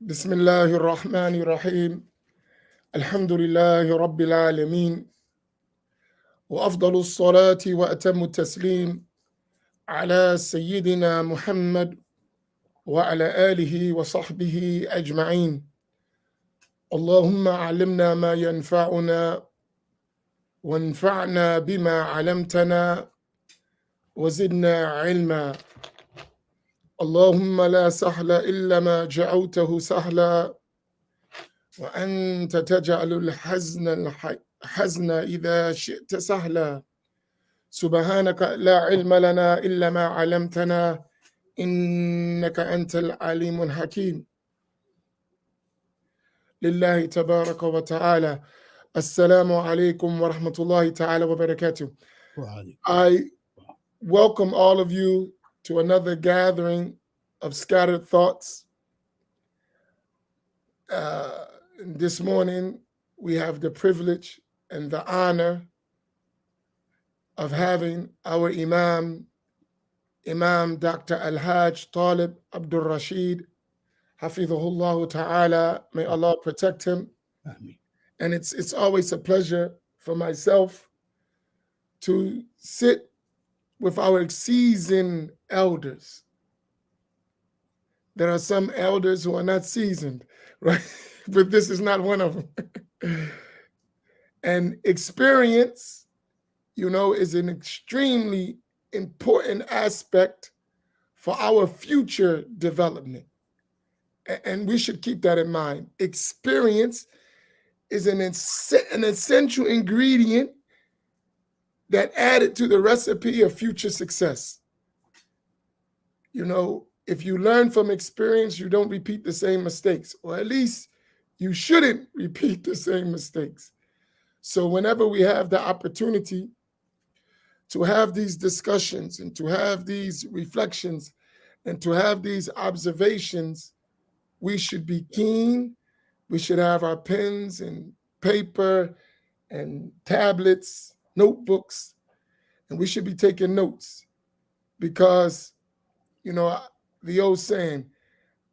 بسم الله الرحمن الرحيم الحمد لله رب العالمين وأفضل الصلاة وأتم التسليم على سيدنا محمد وعلى آله وصحبه أجمعين. اللهم علمنا ما ينفعنا وانفعنا بما علمتنا وزدنا علما. اللهم لا سهل إلا ما جعلته سهلا وأنت تجعل الحزن إذا شئت سهلا. سبحانك لا علم لنا إلا ما علمتنا إنك أنت العليم الحكيم. لله تبارك وتعالى. Assalamu alaikum wa rahmatullahi ta'ala wa barakatuh. I welcome all of you to another gathering of scattered thoughts. This morning, we have the privilege and the honor of having our Imam Dr. Al-Hajj Talib Abdur Rashid, Hafidhahullah Ta'ala, may Allah protect him. Amin. And it's always a pleasure for myself to sit with our seasoned elders. There are some elders who are not seasoned, right? But this is not one of them. And experience, is an extremely important aspect for our future development. And we should keep that in mind. Experience is an essential ingredient that added to the recipe of future success. If you learn from experience, you don't repeat the same mistakes, or at least you shouldn't repeat the same mistakes. So whenever we have the opportunity to have these discussions and to have these reflections and to have these observations, we should be keen. We should have our pens and paper and tablets, notebooks, and we should be taking notes because, the old saying,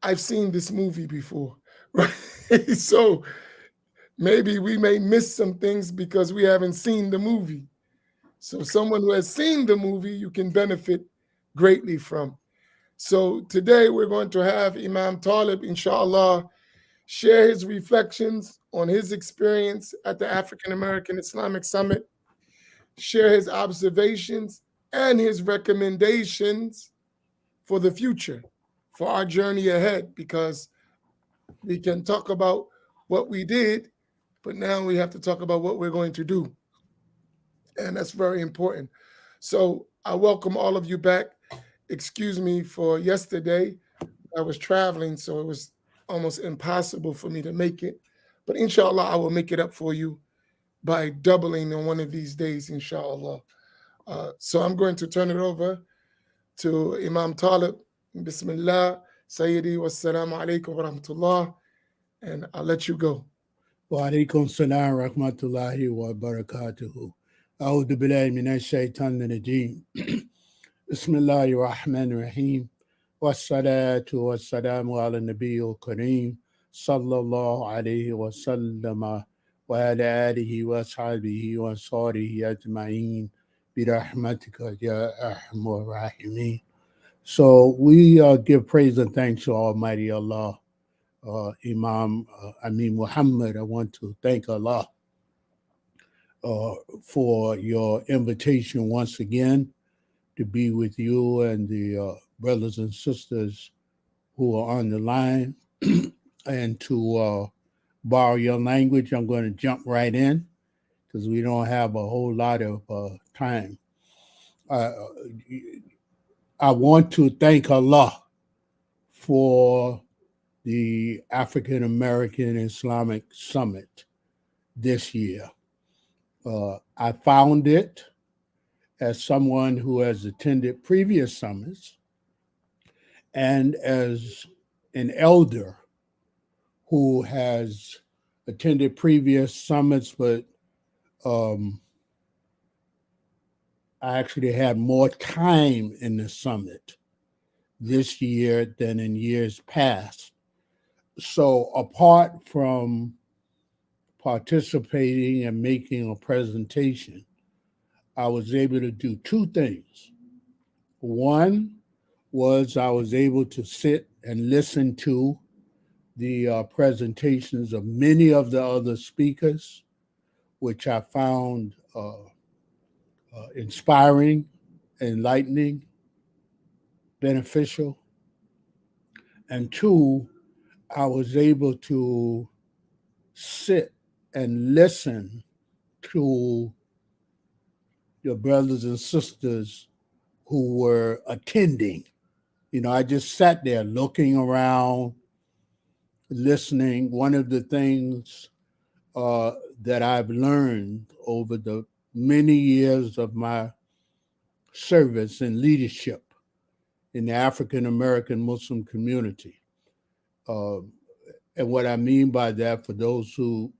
I've seen this movie before, right? So maybe we may miss some things because we haven't seen the movie. So someone who has seen the movie, you can benefit greatly from. So today we're going to have Imam Talib, inshallah, share his reflections on his experience at the African American Islamic Summit, share his observations and his recommendations for the future, for our journey ahead, because we can talk about what we did, but now we have to talk about what we're going to do. And that's very important. So I welcome all of you back. Excuse me for yesterday. I was traveling, so it was almost impossible for me to make it. But inshallah, I will make it up for you by doubling on one of these days, inshallah. So I'm going to turn it over to Imam Talib. Bismillah, Sayyidi, wassalamu alaikum wa rahmatullah. And I'll let you go. Wa alaikum salam wa rahmatullahi wa barakatuhu. A'udhu billahi minash shaitanir rajim. Bismillahir rahmanir rahim. Wassalatu wassalamu ala nabiyyil kareem. Sallallahu alayhi wa sallama wa ala alihi wa ashabihi wa sahbihi ajma'in. Birahmatika ya arhamar rahimin. So we give praise and thanks to Almighty Allah. Imam Amin Muhammad, I want to thank Allah for your invitation once again to be with you and the brothers and sisters who are on the line. And to borrow your language, I'm going to jump right in because we don't have a whole lot of time. I want to thank Allah for the African American Islamic Summit this year. I found it as someone who has attended previous summits and as an elder who has attended previous summits, but I actually had more time in the summit this year than in years past. So apart from participating and making a presentation, I was able to do two things. One was I was able to sit and listen to the presentations of many of the other speakers, which I found inspiring, enlightening, beneficial. And two, I was able to sit and listen to your brothers and sisters who were attending. I just sat there looking around, listening. One of the things that I've learned over the many years of my service and leadership in the African American Muslim community. And what I mean by that, for those who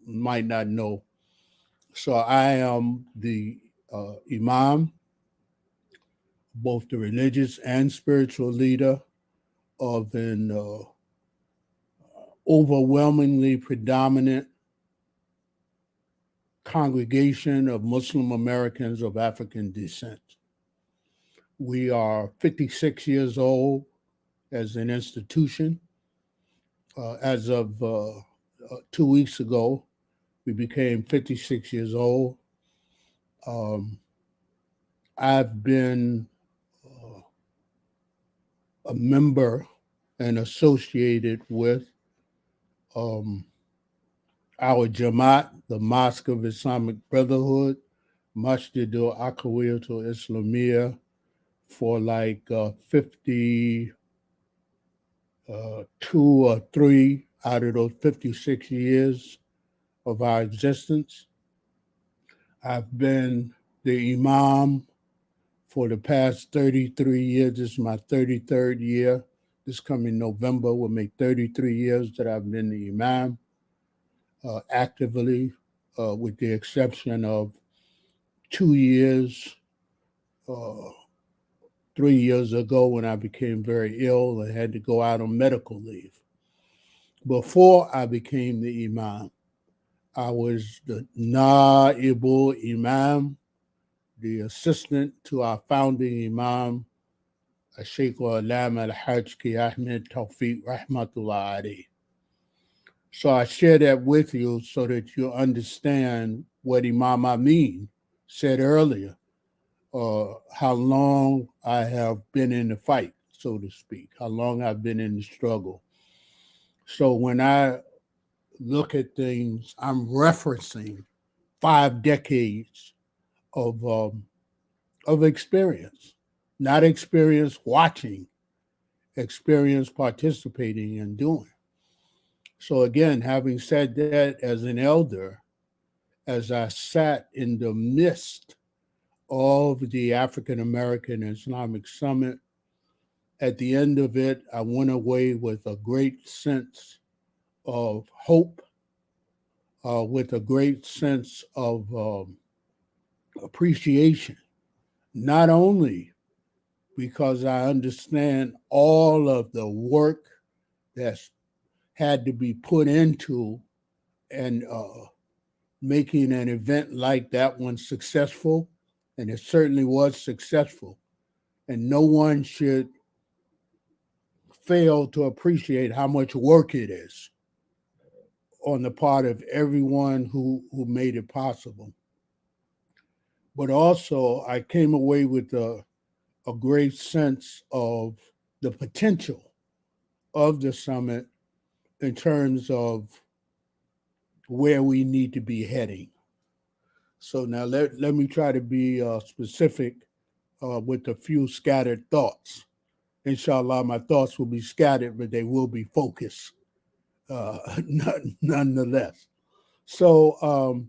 might not know, so I am the Imam, both the religious and spiritual leader of an overwhelmingly predominant congregation of Muslim Americans of African descent. We are 56 years old as an institution. As of 2 weeks ago, we became 56 years old. I've been a member and associated with our Jamaat, the Mosque of Islamic Brotherhood, Masjid Islamiyah, for like 52 or 3 out of those 56 years of our existence. I've been the Imam for the past 33 years. This is my 33rd year. This coming November will make 33 years that I've been the Imam actively, with the exception of 2 years, 3 years ago when I became very ill and had to go out on medical leave. Before I became the Imam, I was the Na'ibul Imam, the assistant to our founding Imam, Sheikh Alam Al-Hajj Ki Ahmed Tawfiq Rahmatullah alayhi. So I share that with you so that you understand what Imam Amin said earlier, how long I have been in the fight, so to speak, how long I've been in the struggle. So when I look at things, I'm referencing 5 decades of experience, not experience watching, experience participating and doing. So again, having said that, as an elder, as I sat in the midst of the African American Islamic Summit, at the end of it, I went away with a great sense of hope, with a great sense of appreciation, not only because I understand all of the work that's had to be put into and making an event like that one successful, and it certainly was successful. And no one should fail to appreciate how much work it is on the part of everyone who made it possible. But also, I came away with a great sense of the potential of the summit in terms of where we need to be heading. So now let me try to be specific with a few scattered thoughts. Inshallah, my thoughts will be scattered, but they will be focused nonetheless. So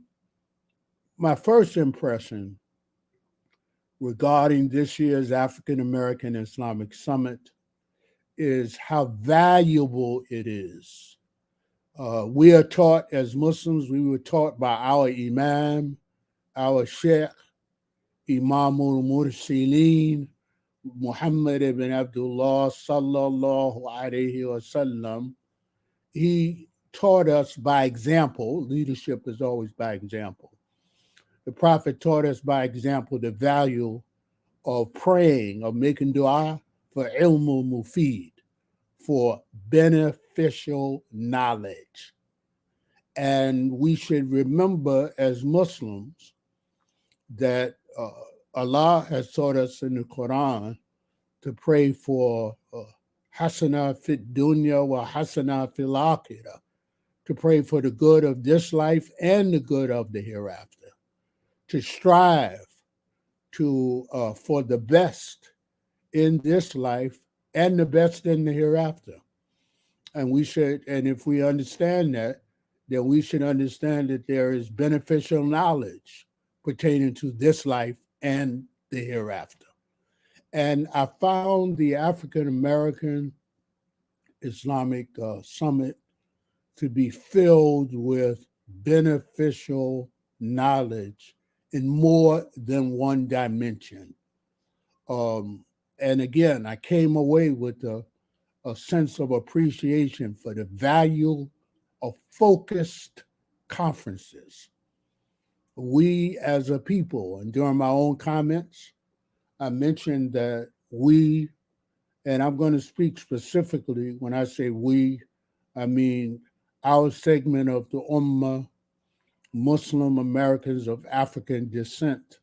my first impression regarding this year's African American Islamic Summit is how valuable it is. We are taught as Muslims, we were taught by our Imam, our Sheikh, Imamul Mursaleen, Muhammad ibn Abdullah sallallahu alayhi wa sallam, he taught us by example. Leadership is always by example. The Prophet taught us by example the value of praying, of making dua for ilmu mufid, for beneficial knowledge. And we should remember as Muslims that Allah has taught us in the Quran to pray for hasana fit dunya wa hasana fil akhirah, to pray for the good of this life and the good of the hereafter, to strive to for the best in this life and the best in the hereafter. And we should, and if we understand that, then we should understand that there is beneficial knowledge pertaining to this life and the hereafter. And I found the African American Islamic Summit to be filled with beneficial knowledge in more than one dimension. And again, I came away with a sense of appreciation for the value of focused conferences. We as a people, and during my own comments, I mentioned that we, and I'm going to speak specifically when I say we, I mean our segment of the Ummah, Muslim Americans of African descent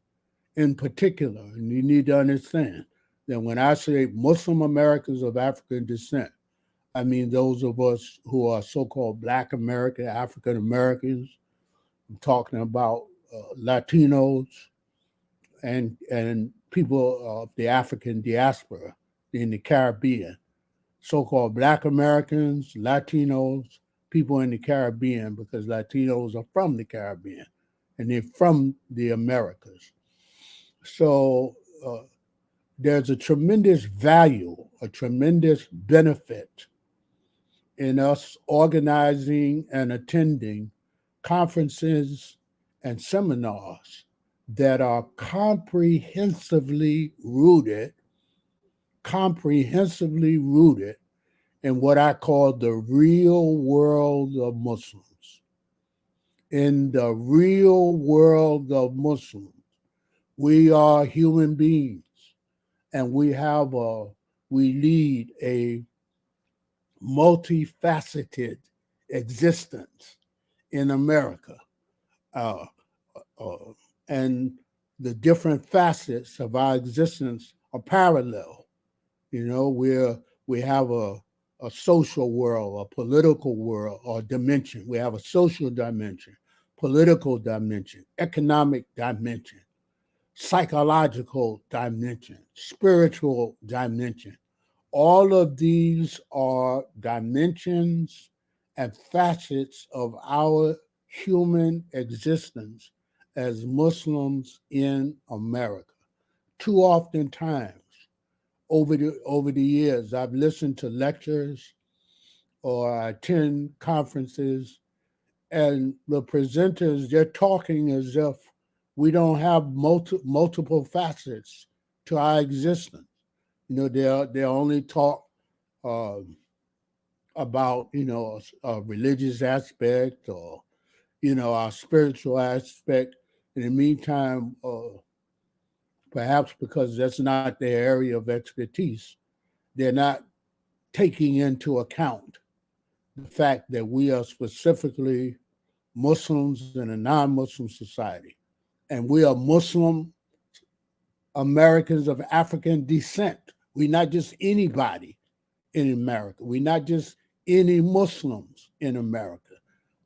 in particular. And you need to understand that when I say Muslim Americans of African descent, I mean those of us who are so-called Black American, African Americans. I'm talking about Latinos and people of the African diaspora in the Caribbean, so-called Black Americans, Latinos, people in the Caribbean, because Latinos are from the Caribbean and they're from the Americas. So there's a tremendous value, a tremendous benefit in us organizing and attending conferences and seminars that are comprehensively rooted in what I call the real world of Muslims. In the real world of Muslims, we are human beings, and we lead a multi-faceted existence in America. And the different facets of our existence are parallel. You know, we have a social world, a political world, or dimension. We have a social dimension, political dimension, economic dimension, psychological dimension, spiritual dimension. All of these are dimensions and facets of our human existence as Muslims in America. Too often times over the years, I've listened to lectures or I attend conferences, and the presenters, they're talking as if we don't have multiple facets to our existence. You know, they only talk about, you know, a religious aspect or, you know, our spiritual aspect. In the meantime, perhaps because that's not their area of expertise, they're not taking into account the fact that we are specifically Muslims in a non-Muslim society. And we are Muslim Americans of African descent. We're not just anybody in America. We're not just any Muslims in America.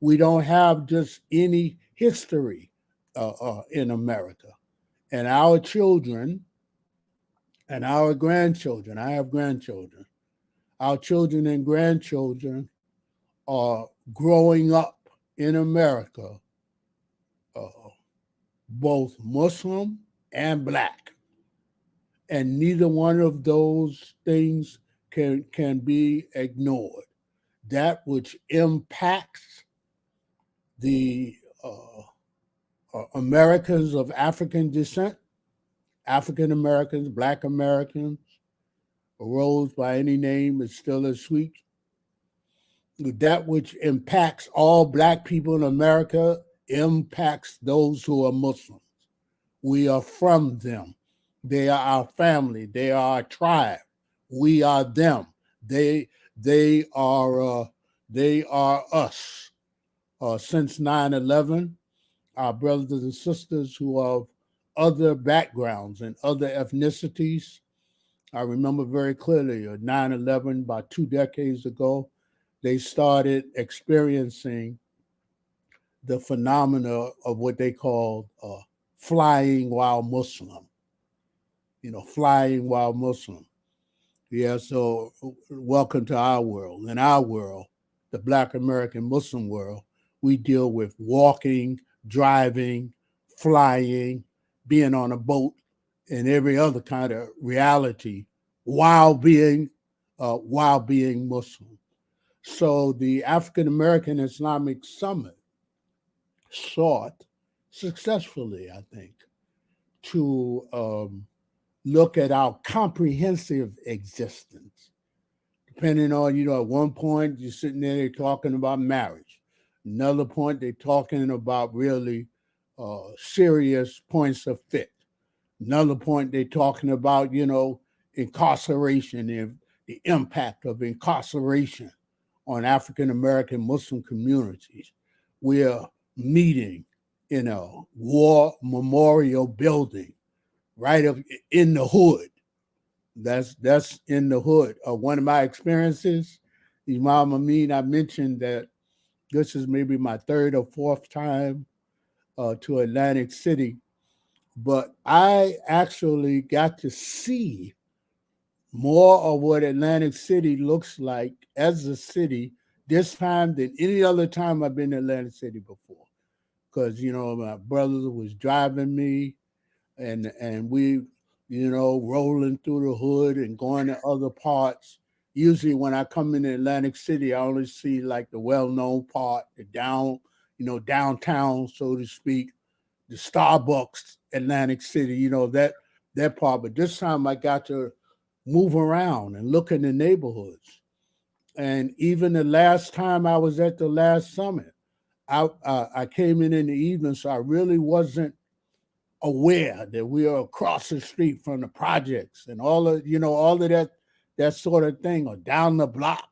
We don't have just any history in America. And our children and our grandchildren, I have grandchildren, our children and grandchildren are growing up in America, both Muslim and Black. And neither one of those things can be ignored. That which impacts the Americans of African descent, African Americans, Black Americans, a rose by any name is still as sweet. that which impacts all black people in America impacts those who are Muslims. We are from them. They are our family. They are our tribe. We are them. They they are uh, they are us. Since 9/11, our brothers and sisters who are of other backgrounds and other ethnicities. I remember very clearly 9/11, about 2 decades ago, they started experiencing the phenomena of what they called flying while Muslim, flying while Muslim. Yeah, so welcome to our world. In our world, the Black American Muslim world, we deal with walking, driving, flying, being on a boat, and every other kind of reality while being Muslim. So the African American Islamic Summit sought successfully, I think, to look at our comprehensive existence. Depending on, at one point you're sitting there talking about marriage. Another point they're talking about really serious points of fit. Another point they're talking about, incarceration and the impact of incarceration on African American Muslim communities. We're meeting in a war memorial building right up in the hood. That's in the hood. One of my experiences, Imam Amin, I mentioned that this is maybe my third or fourth time to Atlantic City, but I actually got to see more of what Atlantic City looks like as a city this time than any other time I've been to Atlantic City before. Because, my brother was driving me and we, rolling through the hood and going to other parts. Usually when I come into Atlantic City, I only see like the well-known part, the downtown, so to speak, the Starbucks, Atlantic City, that part. But this time I got to move around and look in the neighborhoods. And even the last time I was at the last summit, I came in the evening, so I really wasn't aware that we are across the street from the projects and all of that sort of thing, or down the block.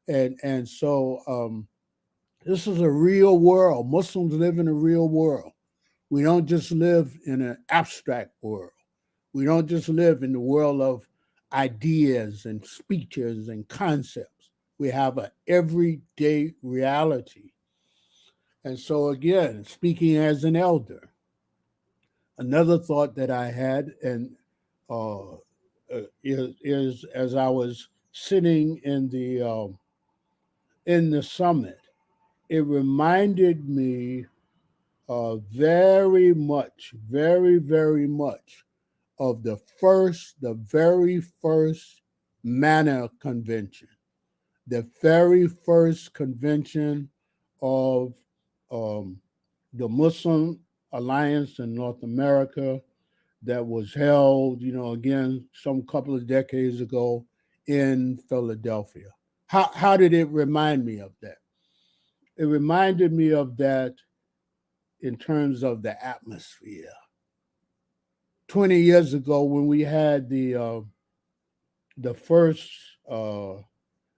And so this is a real world. Muslims live in a real world. We don't just live in an abstract world. We don't just live in the world of ideas and speeches and concepts. We have an everyday reality. And so again, speaking as an elder, another thought that I had, and is as I was sitting in the summit, it reminded me very much, very, very much of the very first Manna Convention, the very first convention of the Muslim Alliance in North America that was held, again, some couple of decades ago in Philadelphia. How did it remind me of that? It reminded me of that in terms of the atmosphere. 20 years ago, when we had the first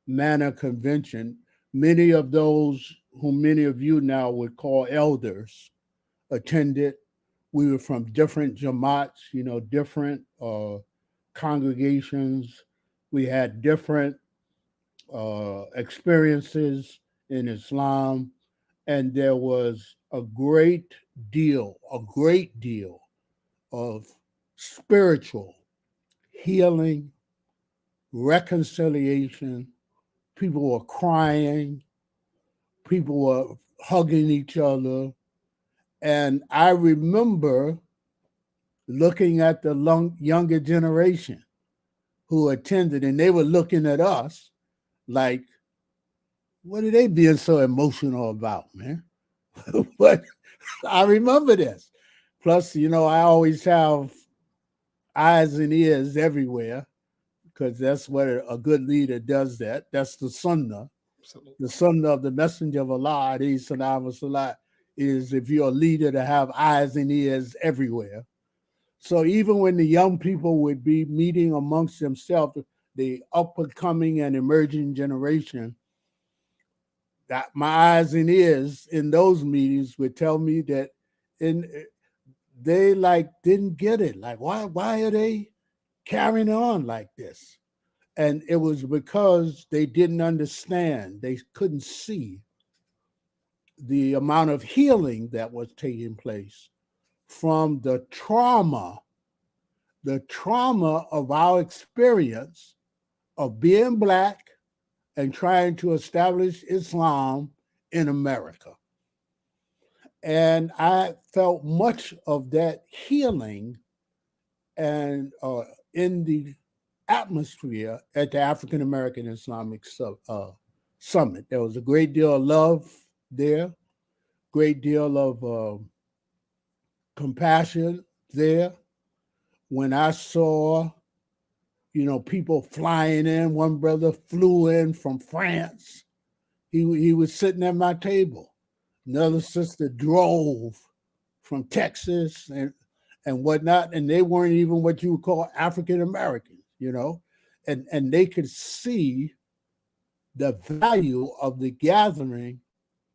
Manna Convention, many of those whom many of you now would call elders attended. We were from different Jamaats, different congregations. We had different experiences in Islam, and there was a great deal of spiritual healing, reconciliation. People were crying, people were hugging each other. And I remember looking at the younger generation who attended, and they were looking at us like, what are they being so emotional about, man? But I remember this. Plus, I always have eyes and ears everywhere, because that's what a good leader does. That's the sunnah. The sunnah of the Messenger of Allah, alayhi salam wa salat, is if you're a leader to have eyes and ears everywhere. So even when the young people would be meeting amongst themselves, the up-and-coming and emerging generation, that my eyes and ears in those meetings would tell me that they like didn't get it. Like, why are they carrying on like this? And it was because they didn't understand. They couldn't see the amount of healing that was taking place from the trauma of our experience of being Black and trying to establish Islam in America. And I felt much of that healing and in the atmosphere at the African American Islamic Summit. There was a great deal of love there, great deal of compassion there. When I saw, people flying in, one brother flew in from France. He was sitting at my table. Another sister drove from Texas and whatnot, and they weren't even what you would call African Americans, and they could see the value of the gathering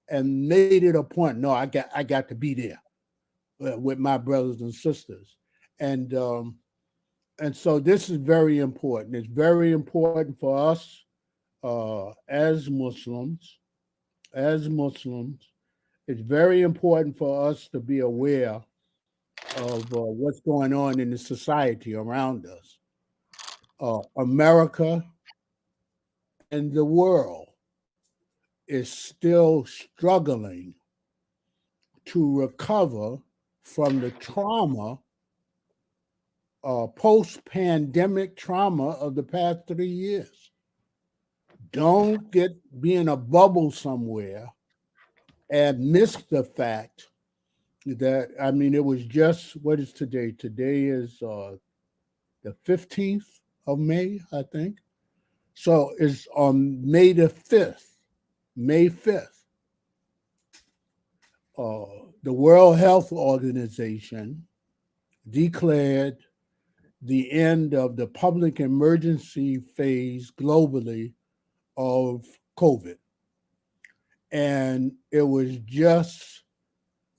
and made it a point. No, I got to be there with my brothers and sisters, and so this is very important. It's very important for us as Muslims. It's very important for us to be aware of what's going on in the society around us. America and the world is still struggling to recover from the trauma, post-pandemic trauma of the past 3 years. Don't be in a bubble somewhere and miss the fact that, it was just, what is today? Today is the 15th of May, I think. So it's on May the 5th, May 5th. The World Health Organization declared the end of the public emergency phase globally of COVID. And it was just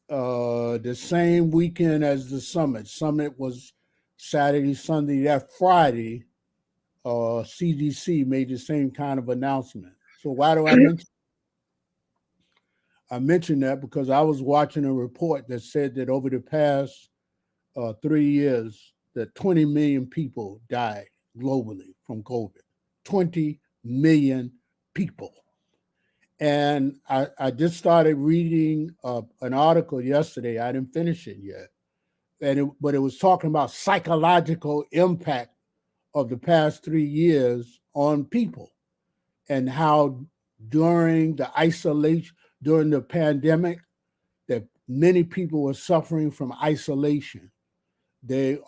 the same weekend as the summit. Summit was Saturday, Sunday. That Friday, CDC made the same kind of announcement. So why do I mention? I mentioned that because I was watching a report that said that over the past 3 years, that 20 million people died globally from COVID. 20 million people. And I just started reading an article yesterday. I didn't finish it yet. But it was talking about psychological impact of the past 3 years on people and how during the isolation, during the pandemic, that many people were suffering from isolation. They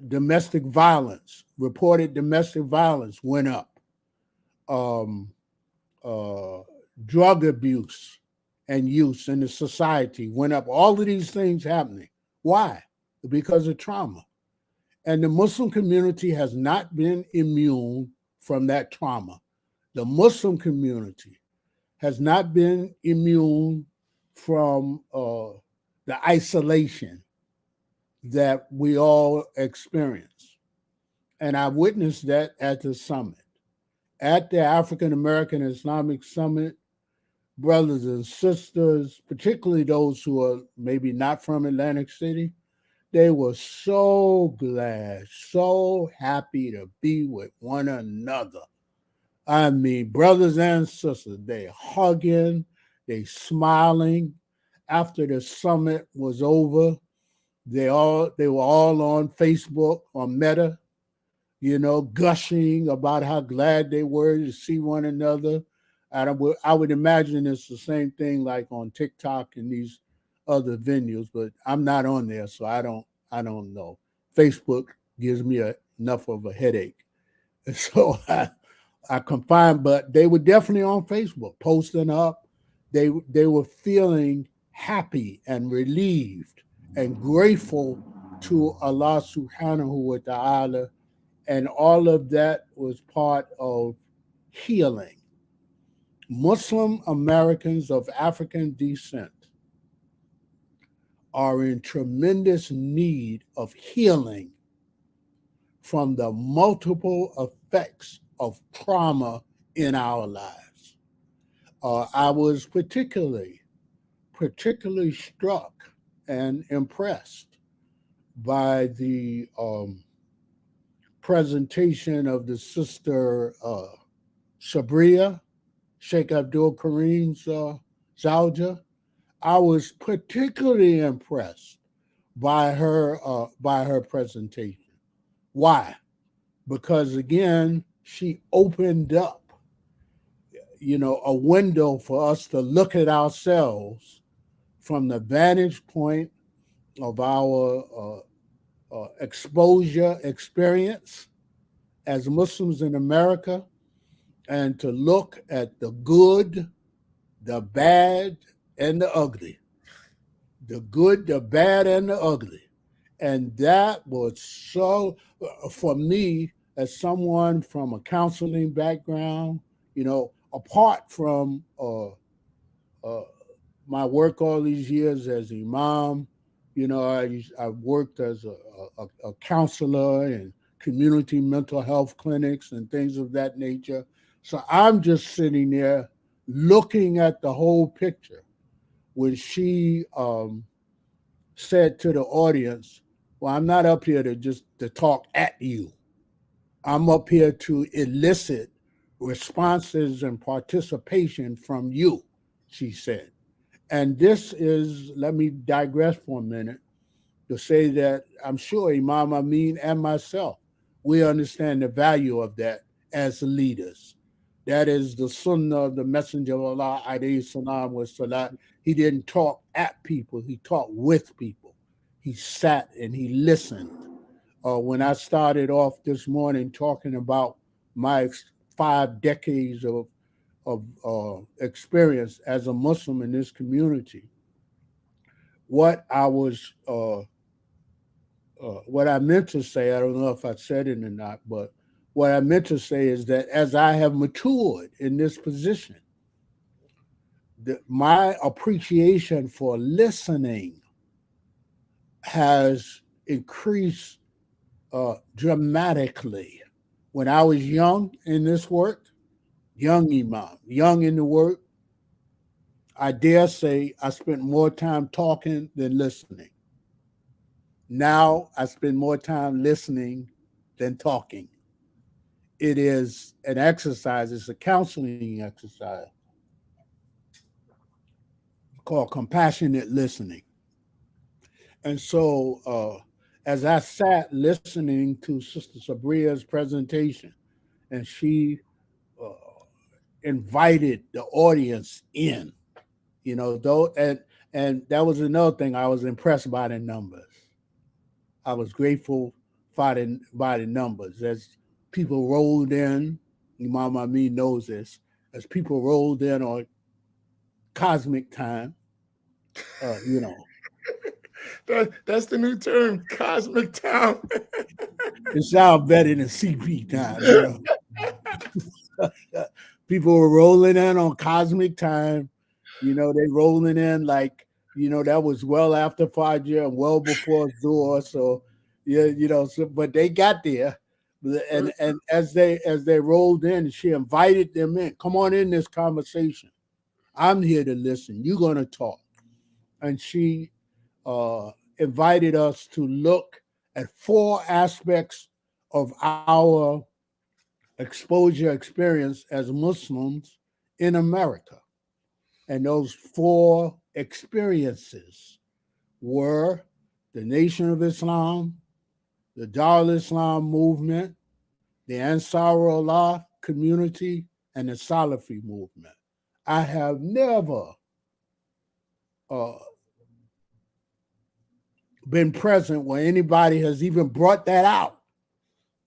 domestic violence, reported domestic violence went up. Drug abuse and use in the society went up. All of these things happening. Why? Because of trauma. And the Muslim community has not been immune from that trauma. The Muslim community has not been immune from the isolation that we all experience. And I witnessed that at the summit. At the African American Islamic Summit, brothers and sisters, particularly those who are maybe not from Atlantic City, they were so glad, so happy to be with one another. Brothers and sisters, they hugging, they smiling. After the summit was over, they were all on Facebook, on Meta, gushing about how glad they were to see one another. And I would imagine it's the same thing like on TikTok and these other venues, but I'm not on there, so I don't know. Facebook gives me enough of a headache. And so I confined, but they were definitely on Facebook, posting up. They were feeling happy and relieved and grateful to Allah subhanahu wa ta'ala. And all of that was part of healing. Muslim Americans of African descent are in tremendous need of healing from the multiple effects of trauma in our lives. I was particularly struck and impressed by the presentation of the sister Sabria, Sheikh Abdul Kareem's Zawja. I was particularly impressed by her presentation. Why? Because again, she opened up, a window for us to look at ourselves from the vantage point of our exposure experience as Muslims in America, and to look at the good, the bad, and the ugly. The good, the bad, and the ugly. And that was so, for me, as someone from a counseling background, apart from my work all these years as imam, I worked as a counselor in community mental health clinics and things of that nature. So I'm just sitting there looking at the whole picture when she said to the audience, well, I'm not up here to talk at you. I'm up here to elicit responses and participation from you, she said. And this is, let me digress for a minute to say that I'm sure Imam Amin and myself, we understand the value of that as leaders. That is the sunnah of the Messenger of Allah, alayhi salam wa salat. He didn't talk at people, he talked with people. He sat and he listened. When I started off this morning talking about my 5 decades of experience as a Muslim in this community, what I meant to say, I don't know if I said it or not, but what I meant to say is that as I have matured in this position, my appreciation for listening has increased dramatically. When I was young in this work, young imam, young in the work, I dare say I spent more time talking than listening. Now I spend more time listening than talking. It is an exercise, it's a counseling exercise called compassionate listening. And so as I sat listening to Sister Sabria's presentation, and she invited the audience in, though, and that was another thing. I was impressed by the numbers. I was grateful by the numbers. As people rolled in, Imam Amin knows this, as people rolled in on cosmic time, That's the new term, cosmic time. it sounds better than CP time, People were rolling in on cosmic time. They rolling in like, that was well after Fajr and well before Zuhr. So, yeah, but they got there. And as they rolled in, she invited them in. Come on in this conversation. I'm here to listen. You're going to talk. And she invited us to look at 4 aspects of our exposure experience as Muslims in America. And those 4 experiences were the Nation of Islam, the Darul Islam movement, the Ansar Allah community, and the Salafi movement. I have never been present where anybody has even brought that out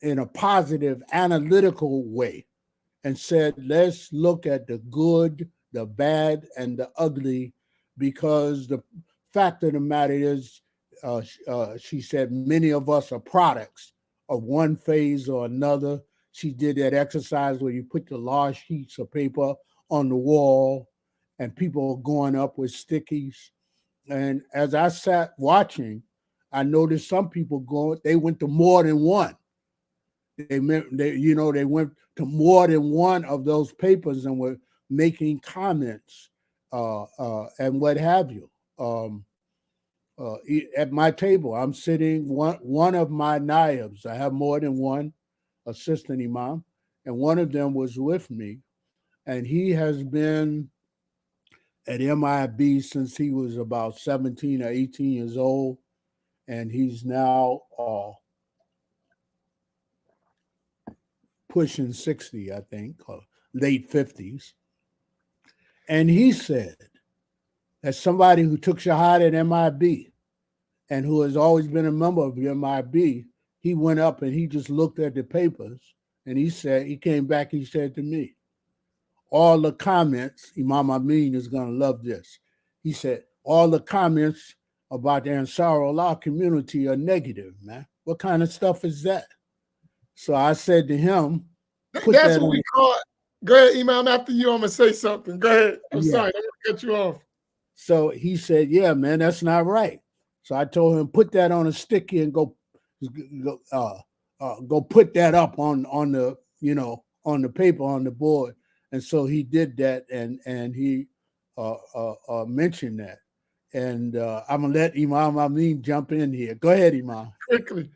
in a positive, analytical way and said, let's look at the good, the bad, and the ugly, because the fact of the matter is, she said, many of us are products of one phase or another. She did that exercise where you put the large sheets of paper on the wall and people are going up with stickies. And as I sat watching, I noticed some people they went to more than one. They went to more than one of those papers and were making comments and what have you. At my table, I'm sitting one of my naibs. I have more than one assistant imam, and one of them was with me, and he has been at MIB since he was about 17 or 18 years old, and he's now pushing 60, I think, or late 50s. And he said, as somebody who took Shahada at MIB and who has always been a member of MIB, he went up and he just looked at the papers and he came back, he said to me, all the comments, Imam Amin is going to love this. He said, all the comments about the Ansarullah community are negative, man. What kind of stuff is that? So I said to him, that's what we call it. Go ahead, Imam, after you, I'm going to say something. Go ahead. I'm sorry, I'm going to cut you off. So he said, yeah, man, that's not right. So I told him, put that on a sticky and go put that up on the, on the paper, on the board. And so he did that, and he mentioned that. And I'm going to let Imam Amin jump in here. Go ahead, Imam. Quickly.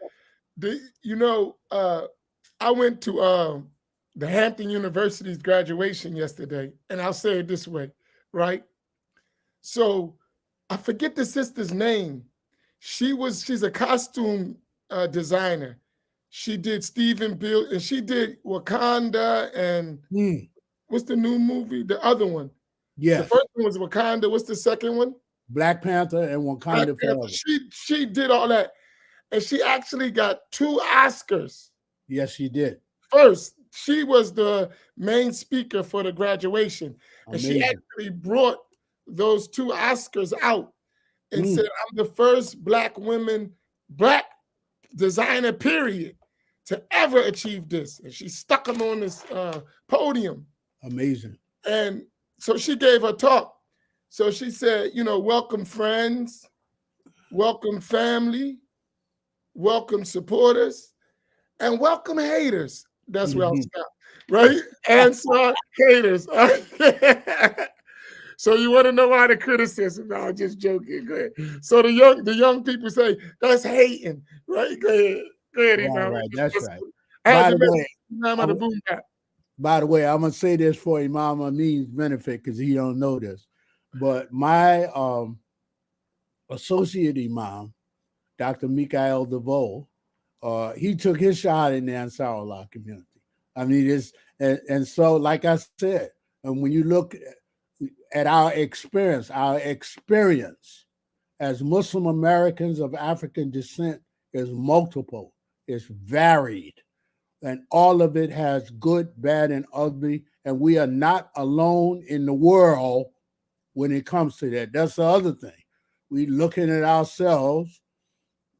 I went to the Hampton University's graduation yesterday, and I'll say it this way, right? So I forget the sister's name. She's a costume designer. She did Stephen Bill, and she did Wakanda and what's the new movie? The other one. Yeah. The first one was Wakanda. What's the second one? Black Panther and Wakanda Forever. She did all that. And she actually got 2 Oscars. Yes, she did. First, she was the main speaker for the graduation. Amazing. And she actually brought those 2 Oscars out and said, I'm the first Black designer, period, to ever achieve this. And she stuck them on this podium. Amazing. And so she gave her talk. So she said, welcome friends, welcome family, welcome supporters, and welcome haters. That's where I'll stop, right? Answer haters. So you want to know why the criticism? No, I'm just joking. Go ahead. So the young people say that's hating, right? Go ahead, Imam. Right, that's right. By the way, I'm gonna say this for Imam Amin's benefit because he don't know this, but my associate Imam, Dr. Mikael DeVoe, he took his shot in the Ansarullah community. I mean, and so, like I said, and when you look at our experience as Muslim Americans of African descent is multiple, it's varied, and all of it has good, bad, and ugly, and we are not alone in the world when it comes to that. That's the other thing. We looking at ourselves,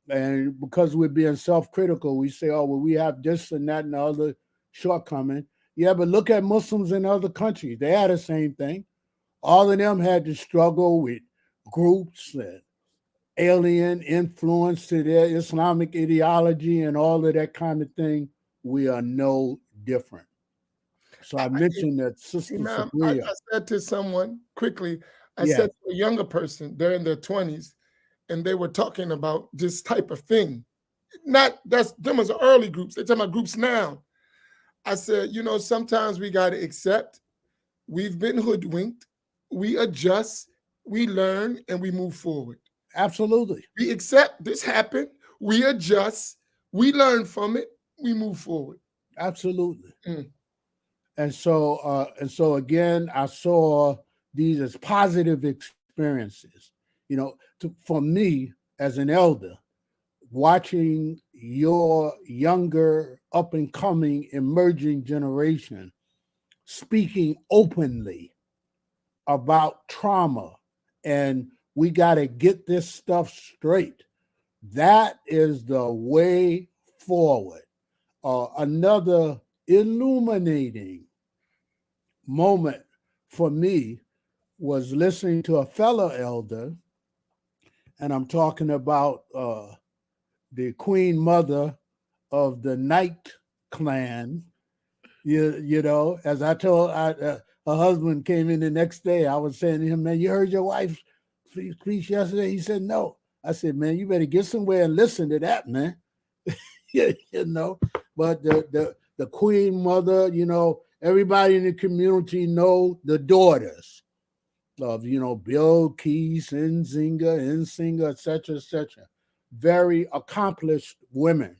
and because we're being self-critical, we say, oh, well, we have this and that and the other shortcoming. Yeah, but look at Muslims in other countries. They had the same thing. All of them had to struggle with groups and alien influence to their Islamic ideology and all of that kind of thing. We are no different. So I mentioned that Sister Sabria. I said to someone quickly, I said to a younger person, they're in their 20s, and they were talking about this type of thing. Them was early groups. They're talking about groups now. I said, sometimes we got to accept we've been hoodwinked. We adjust, we learn, and we move forward. Absolutely. We accept this happened. We adjust. We learn from it. We move forward. Absolutely. And so again, I saw these as positive experiences. For me as an elder, watching your younger, up and coming, emerging generation speaking openly about trauma, and we got to get this stuff straight. That is the way forward. Another illuminating moment for me was listening to a fellow elder, and I'm talking about the queen mother of the Knight clan. You know, as I told her husband came in the next day, I was saying to him, man, you heard your wife preach yesterday? He said, no. I said, man, you better get somewhere and listen to that, man. You know, but the queen mother, you know, everybody in the community know the daughters of, you know, Bill Keys, Nzinga, etc. Very accomplished women.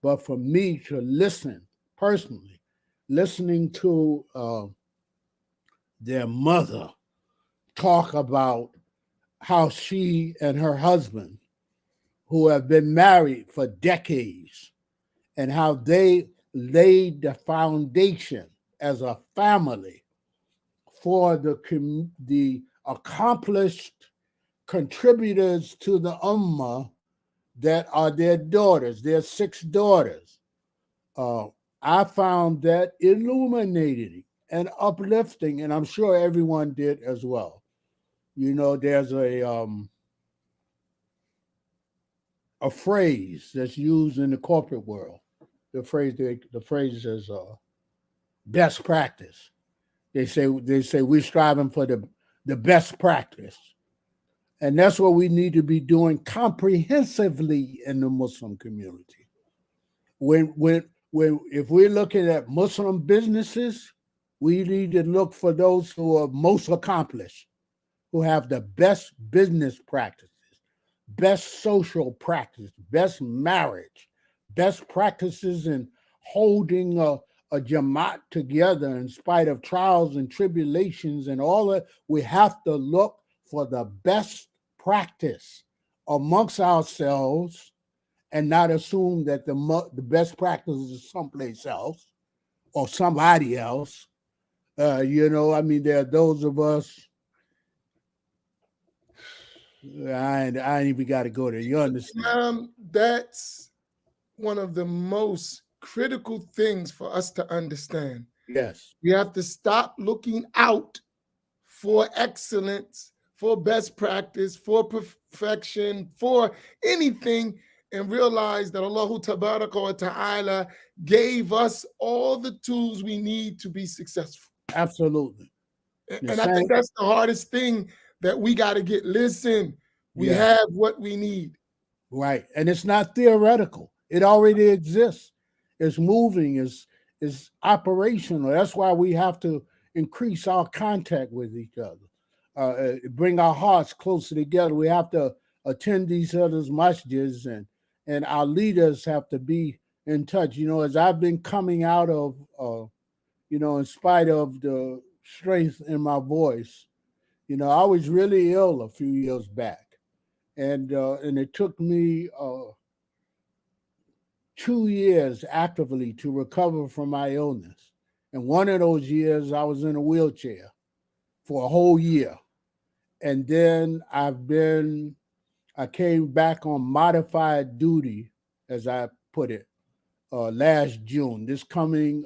But for me to listen personally, listening to their mother talk about how she and her husband, who have been married for decades, and how they laid the foundation as a family for the accomplished contributors to the Ummah that are their daughters, their 6 daughters. I found that illuminating and uplifting, and I'm sure everyone did as well. You know, there's a phrase that's used in the corporate world. The phrase is best practice. They say we're striving for the best practice, and that's what we need to be doing comprehensively in the Muslim community. When if we're looking at Muslim businesses, we need to look for those who are most accomplished, who have the best business practices, best social practice, best marriage, best practices in holding a Jamaat together in spite of trials and tribulations and all that. We have to look for the best practice amongst ourselves and not assume that the best practice is someplace else or somebody else. You know, I mean, there are those of us, I ain't even got to go there. You understand? That's one of the most critical things for us to understand. Yes. We have to stop looking out for excellence, for best practice, for perfection, for anything, and realize that Allah Tabaraka wa Ta'ala gave us all the tools we need to be successful. Absolutely. And I think that's the hardest thing that we got to get. Listen, we have what we need. Right. And it's not theoretical. It already exists. It's moving, it's operational. That's why we have to increase our contact with each other, bring our hearts closer together. We have to attend each other's masjids, and our leaders have to be in touch. You know, as I've been coming out of, you know, in spite of the strength in my voice, you know, I was really ill a few years back. And it took me 2 years actively to recover from my illness. And one of those years, I was in a wheelchair for a whole year. And then I came back on modified duty, as I put it, last June. This coming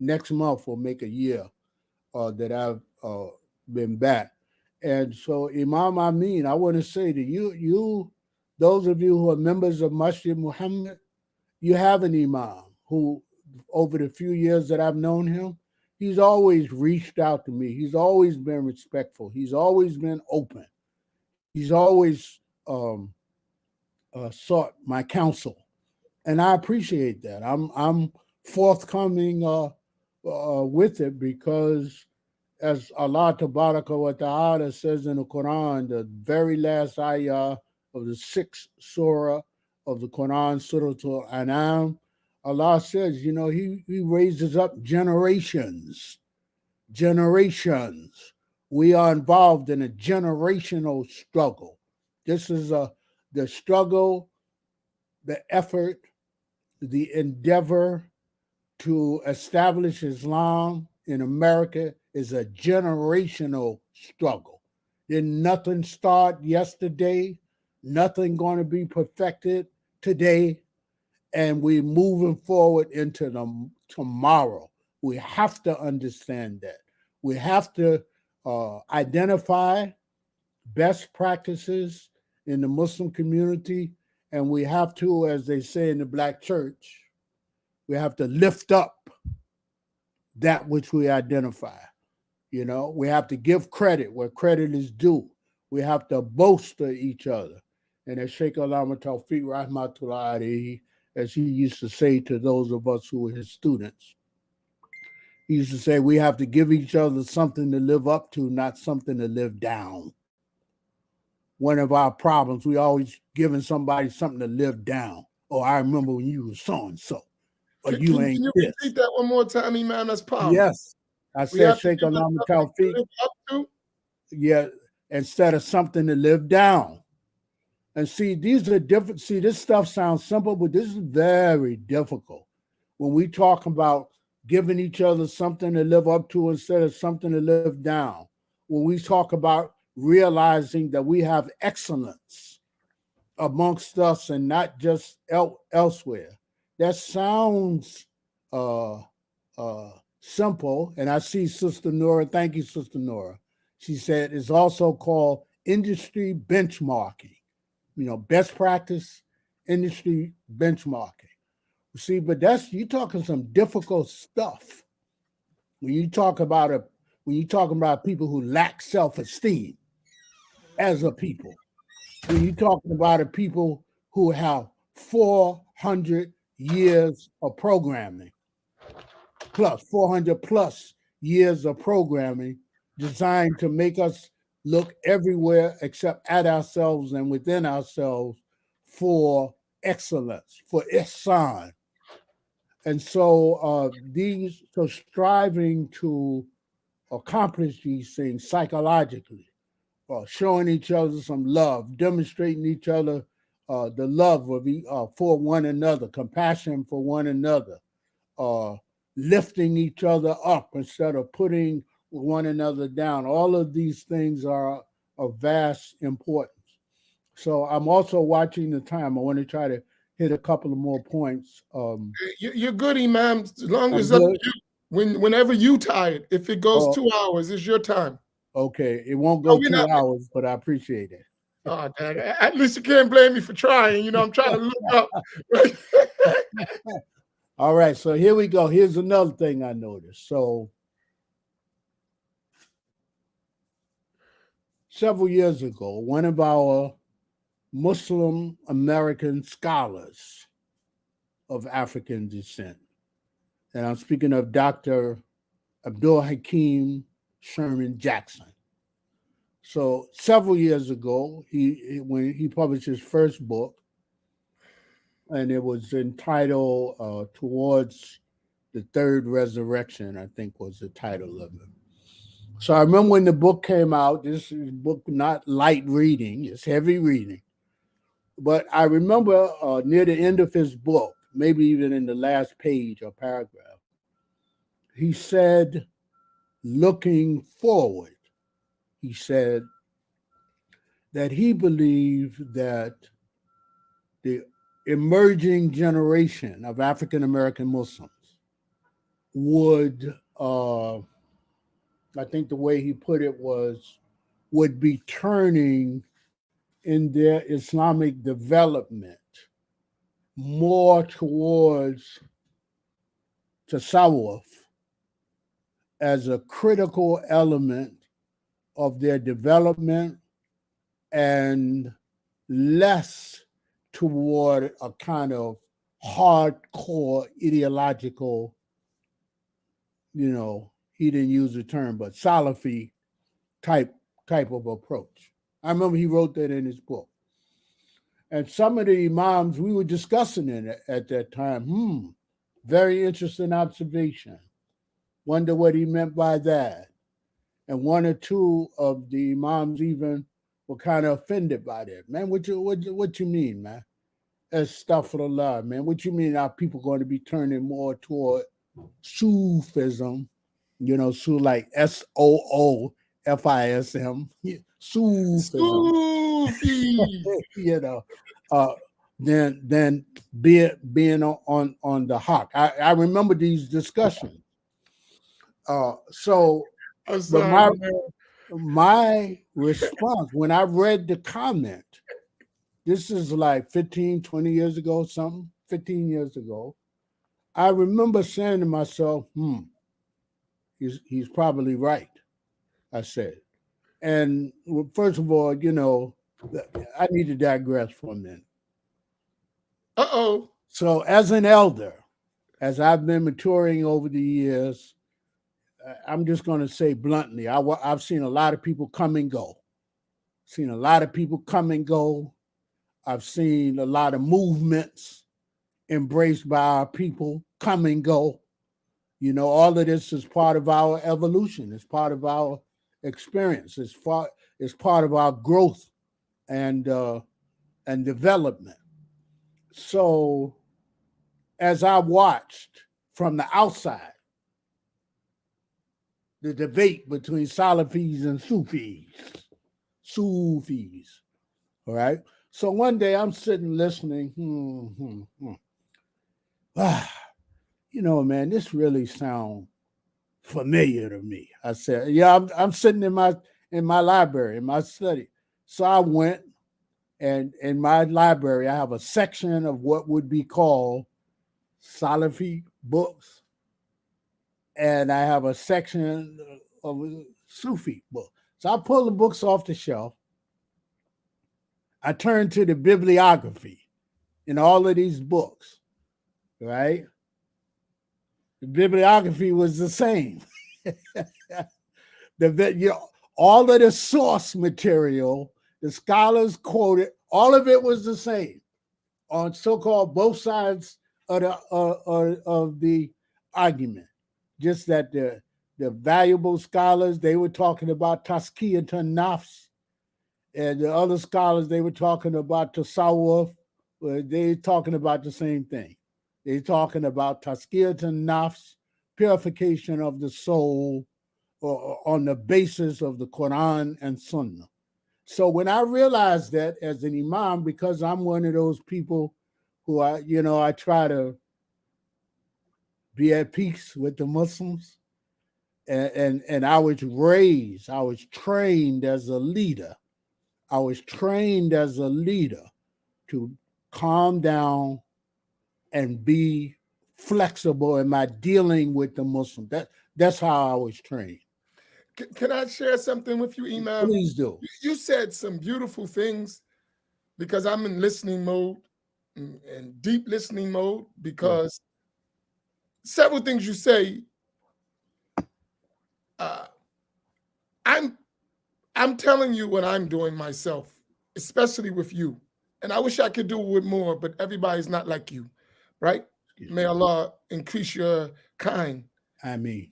next month will make a year that I've been back. And so, Imam Amin, I want to say to you, those of you who are members of Masjid Muhammad, you have an Imam who, over the few years that I've known him, he's always reached out to me. He's always been respectful. He's always been open. He's always sought my counsel, and I appreciate that. I'm forthcoming with it because, as Allah Tabaraka wa Ta'ala says in the Quran, the very last ayah of the 6th surah of the Quran, Surah Al-An'am, Allah says, you know, he raises up generations. We are involved in a generational struggle. This is the struggle, the effort, the endeavor to establish Islam in America is a generational struggle. Did nothing start yesterday, nothing going to be perfected today, and we're moving forward into the tomorrow. We have to understand that. We have to identify best practices in the Muslim community, and we have to, as they say in the Black church, we have to lift up that which we identify. You know, we have to give credit where credit is due. We have to bolster each other. And as Sheikh Alama Tawfiq Rahmatullah alayhi, as he used to say to those of us who were his students, he used to say, we have to give each other something to live up to, not something to live down. One of our problems, we always giving somebody something to live down. Oh, I remember when you were so-and-so. Or Can you ain't you this. repeat that one more time, Imam? That's powerful. Yes. I said Sheikh Alama Tawfiq. Yeah, instead of something to live down. And see, these are different. See, this stuff sounds simple, but this is very difficult. When we talk about giving each other something to live up to instead of something to live down. When we talk about realizing that we have excellence amongst us and not just elsewhere. That sounds simple. And I see Sister Nora. Thank you, Sister Nora. She said it's also called industry benchmarking. You know, best practice industry benchmarking. See, but you're talking some difficult stuff. When you talk about people who lack self-esteem as a people, when you're talking about a people who have 400 years of programming, plus 400 plus years of programming designed to make us look everywhere except at ourselves and within ourselves for excellence, for ihsan. And so striving to accomplish these things psychologically, showing each other some love, demonstrating each other the love for one another, compassion for one another, lifting each other up instead of putting one another down. All of these things are of vast importance. So I'm also watching the time. I want to try to hit a couple of more points. You're good, Imam. As long as you, whenever you tired, if it goes 2 hours, it's your time. Okay, it won't go 2 hours, but I appreciate it. Oh, Dad, at least you can't blame me for trying. You know, I'm trying to look up. All right, so here we go. Here's another thing I noticed. So several years ago, one of our Muslim American scholars of African descent, and I'm speaking of Dr. Abdur Hakeem Sherman Jackson. So several years ago, when he published his first book, and it was entitled Towards the Third Resurrection, I think was the title of it. So I remember when the book came out, this is a book not light reading, it's heavy reading. But I remember near the end of his book, maybe even in the last page or paragraph, he said, looking forward, he said that he believed that the emerging generation of African American Muslims would, I think the way he put it was, would be turning in their Islamic development more towards tasawwuf as a critical element of their development and less toward a kind of hardcore ideological, he didn't use the term, but Salafi type of approach. I remember he wrote that in his book. And some of the imams, we were discussing it at that time. Very interesting observation. Wonder what he meant by that. And one or two of the imams even were kind of offended by that. Man, what you mean, man? Astaghfirullah, man. What you mean are people going to be turning more toward Sufism You know, like SOOFISM, Sufism. Sufi. You know, uh, than being on the hawk. I remember these discussions. So, I'm but sorry, man. my response when I read the comment, this is like 15, 20 years ago, something, 15 years ago. I remember saying to myself, he's probably right, I said. And first of all, you know, I need to digress for a minute. Uh-oh. So, as an elder, as I've been maturing over the years, I'm just going to say bluntly, I've seen a lot of people come and go. Seen a lot of people come and go. I've seen a lot of movements embraced by our people come and go. You know, all of this is part of our evolution. It's part of our experience. It's part of our growth and development. So, as I watched from the outside the debate between Salafis and Sufis, all right. So one day I'm sitting listening. You know, man, this really sounds familiar to me. I said, yeah, I'm sitting in my library, in my study. So I went, and in my library, I have a section of what would be called Salafi books, and I have a section of Sufi books. So I pulled the books off the shelf. I turned to the bibliography in all of these books, right? The bibliography was the same. All of the source material, the scholars quoted, all of it was the same on so-called both sides of the argument. Just that the valuable scholars, they were talking about Tazkiyatun Nafs, and the other scholars, they were talking about Tasawwuf. They talking about the same thing. They talking about Tazkiyatun Nafs, purification of the soul, or on the basis of the Quran and Sunnah. So when I realized that as an imam, because I'm one of those people who I try to be at peace with the Muslims, and I was trained as a leader. I was trained as a leader to calm down and be flexible in my dealing with the Muslim. That's how I was trained. Can I share something with you, Imam? Please do. You said some beautiful things because I'm in listening mode and deep listening mode because several things you say, uh, I'm telling you what I'm doing myself, especially with you. And I wish I could do it with more, but everybody's not like you, right? May Allah increase your kind. I mean,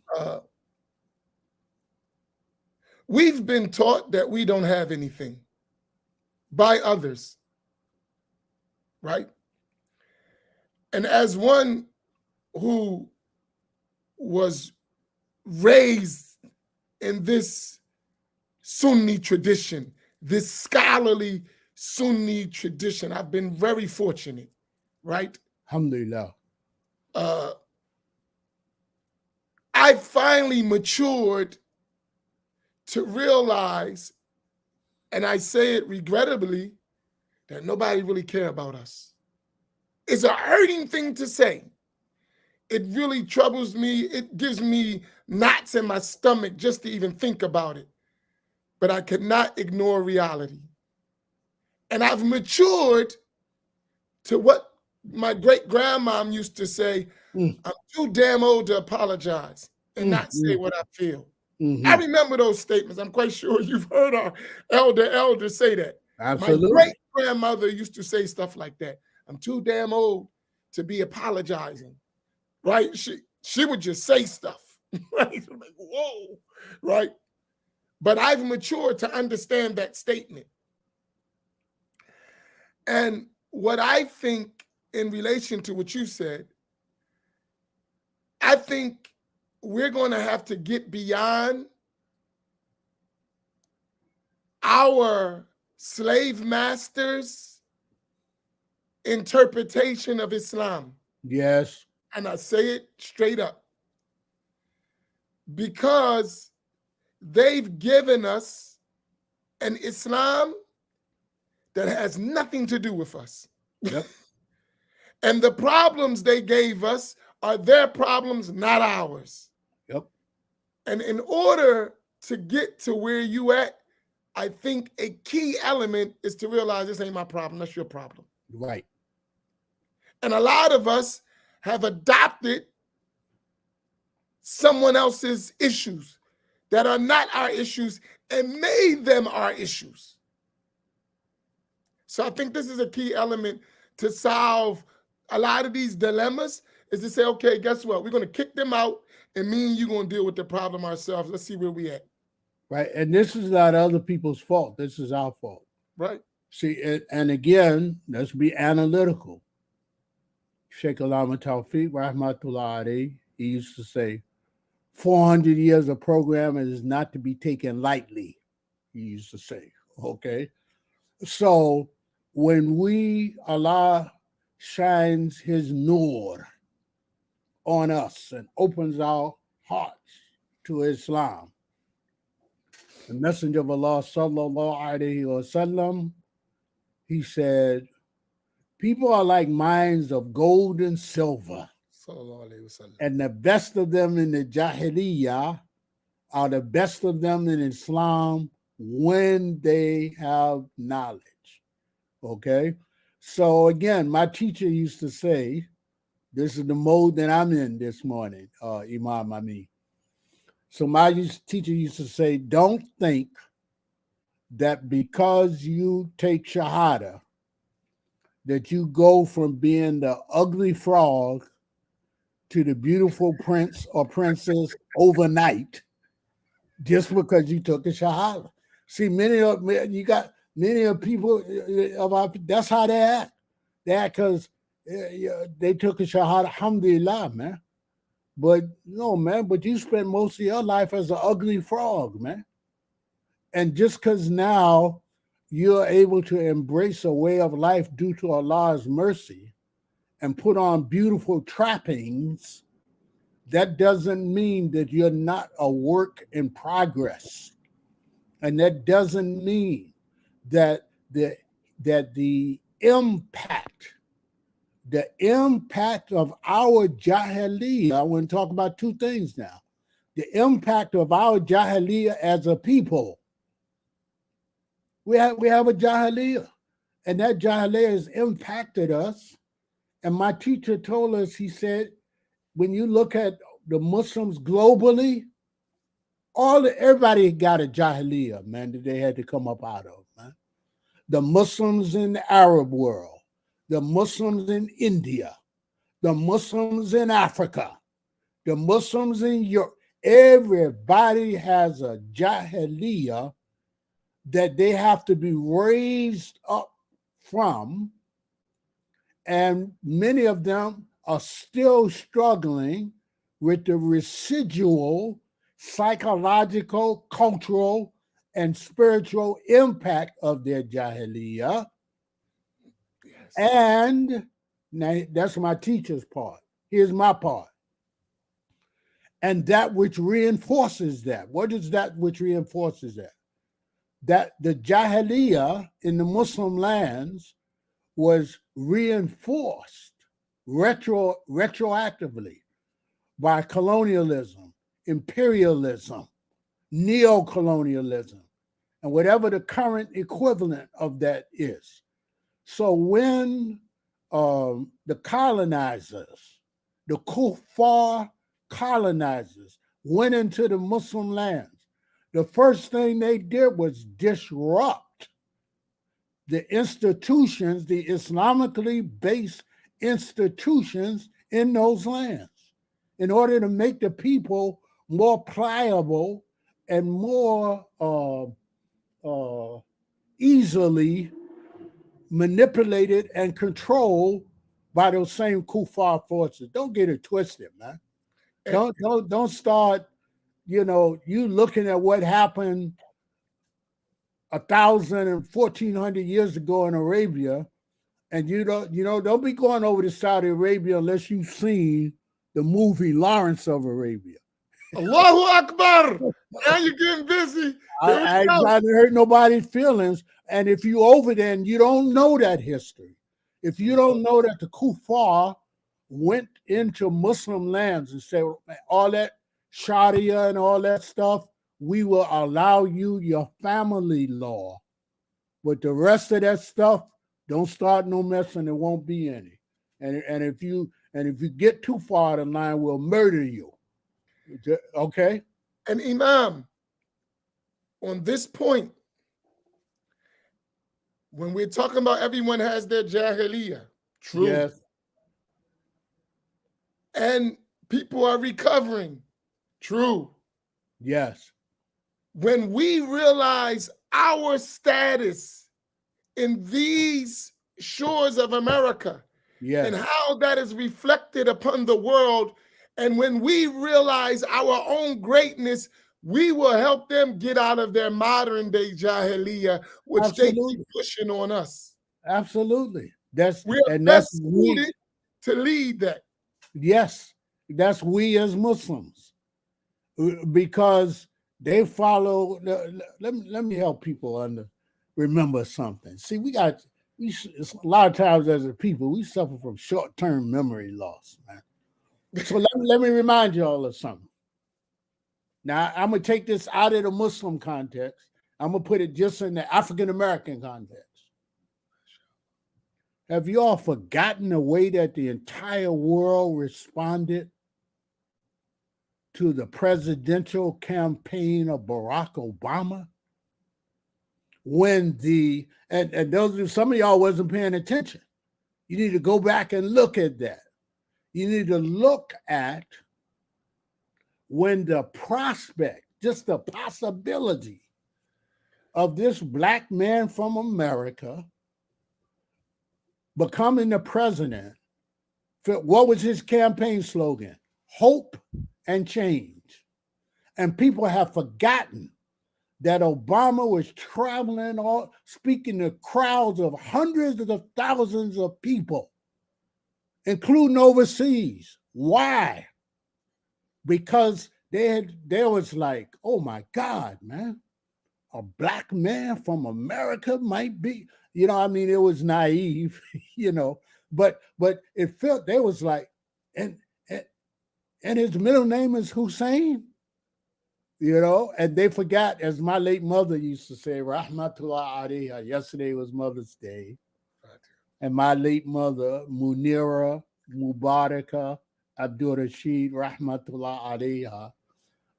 We've been taught that we don't have anything by others, right? And as one who was raised in this Sunni tradition, this scholarly Sunni tradition, I've been very fortunate, right? alhamdulillah. I finally matured to realize, and I say it regrettably, that nobody really care about us. It's a hurting thing to say. It really troubles me. It gives me knots in my stomach just to even think about it. But I cannot ignore reality. And I've matured to what my great grandmom used to say, I'm too damn old to apologize and not say what I feel. I remember those statements. I'm quite sure you've heard our elder say that. Absolutely. My great grandmother used to say stuff like that. I'm too damn old to be apologizing, right? She would just say stuff, right? I'm like, whoa, right? But I've matured to understand that statement. And what I think in relation to what you said, I think we're going to have to get beyond our slave masters' interpretation of Islam. Yes. And I say it straight up. Because they've given us an Islam that has nothing to do with us. Yep. And the problems they gave us are their problems, not ours. Yep. And in order to get to where you at, I think a key element is to realize this ain't my problem, that's your problem. Right. And a lot of us have adopted someone else's issues that are not our issues and made them our issues. So I think this is a key element to solve a lot of these dilemmas, is to say, okay, guess what? We're going to kick them out, and me and you going to deal with the problem ourselves. Let's see where we at. Right. And this is not other people's fault. This is our fault. Right. See, and again, let's be analytical. Sheikh Alama Tawfiq, Rahmatullah alayhi, he used to say, 400 years of programming is not to be taken lightly, he used to say, okay? So when Allah shines his nur on us and opens our hearts to Islam, the Messenger of Allah, sallallahu alayhi wasallam, he said, people are like mines of gold and silver. And the best of them in the Jahiliyyah are the best of them in Islam when they have knowledge. Okay? So again, my teacher used to say, this is the mode that I'm in this morning, Imam Amin. So my teacher used to say, don't think that because you take Shahada, that you go from being the ugly frog to the beautiful prince or princess overnight just because you took a Shahada. See, many of people that's how they act. They act because they took a Shahada, alhamdulillah, man. But no, man, but you spent most of your life as an ugly frog, man. And just because now you're able to embrace a way of life due to Allah's mercy and put on beautiful trappings, that doesn't mean that you're not a work in progress. And that doesn't mean that the impact of our Jahiliyyah, I want to talk about two things now. The impact of our Jahiliyyah as a people. We have a Jahiliyyah, and that Jahiliyyah has impacted us. And my teacher told us, he said, when you look at the Muslims globally, everybody got a Jahiliyyah, man, that they had to come up out of, man. The Muslims in the Arab world, the Muslims in India, the Muslims in Africa, the Muslims in Europe, everybody has a Jahiliyyah that they have to be raised up from, and many of them are still struggling with the residual psychological, cultural, and spiritual impact of their Jahiliyyah. Yes. And now that's my teacher's part. Here's my part. And that which reinforces that. What is that which reinforces that? That the Jahiliyyah in the Muslim lands was reinforced retroactively by colonialism, imperialism, neo-colonialism, and whatever the current equivalent of that is. So when the colonizers, the kuffar colonizers, went into the Muslim lands, the first thing they did was disrupt the institutions, the Islamically based institutions in those lands, in order to make the people more pliable and more easily manipulated and controlled by those same kuffar forces. Don't get it twisted, man. Don't start, you looking at what happened 1,000 and 1,400 years ago in Arabia, and don't be going over to Saudi Arabia unless you've seen the movie Lawrence of Arabia. Allahu Akbar. Now you're getting busy. I ain't trying to hurt nobody's feelings. And if you over there and you don't know that history, if you don't know that the kuffar went into Muslim lands and said all that Sharia and all that stuff, we will allow you your family law. But the rest of that stuff, don't start no mess and there won't be any. And if you get too far out of line, we'll murder you. Okay? And Imam, on this point, when we're talking about everyone has their jahiliyyah, true. Yes. And people are recovering, true. Yes. When we realize our status in these shores of America, yes, and how that is reflected upon the world, and when we realize our own greatness, we will help them get out of their modern day jahiliyyah, which absolutely. they keep pushing on us. Absolutely. That's suited to lead that. Yes, that's we as Muslims, because they follow. Let me help people remember something. See, a lot of times as a people, we suffer from short-term memory loss, man. So let me remind you all of something. Now, I'm going to take this out of the Muslim context. I'm going to put it just in the African-American context. Have you all forgotten the way that the entire world responded to the presidential campaign of Barack Obama? When and those some of y'all wasn't paying attention. You need to go back and look at that. You need to look at when the prospect, just the possibility of this black man from America becoming the president. What was his campaign slogan? Hope and change. And people have forgotten that Obama was traveling, speaking to crowds of hundreds of thousands of people, including overseas. Why? Because there was like, oh my God, man, a black man from America might be, it was naive, but it felt, there was like, and his middle name is Hussein, and they forgot, as my late mother used to say, Rahmatullah alayha, yesterday was Mother's Day, and my late mother, Munira Mubaraka Abdur Rashid, Rahmatullah alayha,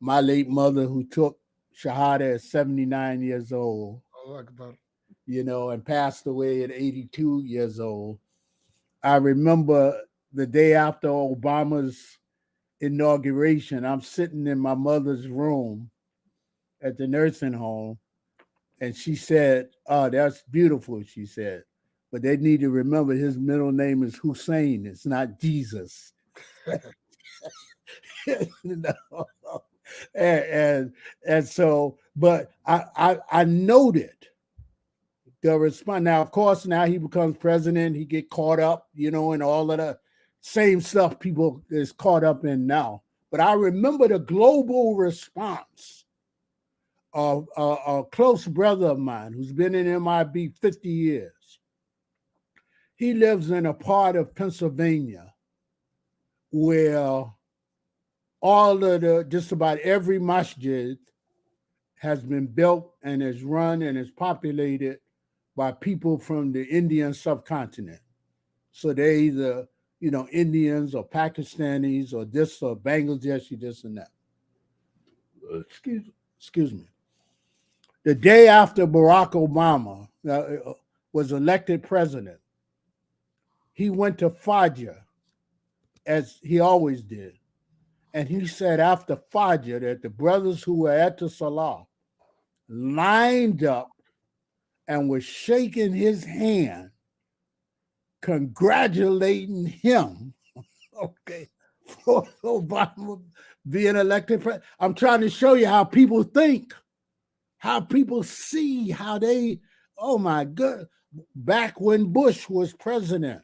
my late mother who took Shahada at 79 years old, and passed away at 82 years old. I remember the day after Obama's inauguration, I'm sitting in my mother's room at the nursing home, and she said, "Oh, that's beautiful," she said, "but they need to remember his middle name is Hussein. It's not Jesus." and so, but I noted the response. Now, of course, now he becomes president, he get caught up, in all of the same stuff people is caught up in now. But I remember the global response of a close brother of mine who's been in MIB 50 years. He lives in a part of Pennsylvania where all of just about every masjid has been built and is run and is populated by people from the Indian subcontinent. So they're either, Indians or Pakistanis or this or Bangladeshi, this and that. Excuse me. The day after Barack Obama was elected president, he went to Fajr, as he always did. And he said after Fajr that the brothers who were at the Salah lined up and were shaking his hand, congratulating him, for Obama being elected president. I'm trying to show you how people think, how people see, how they, oh my God, back when Bush was president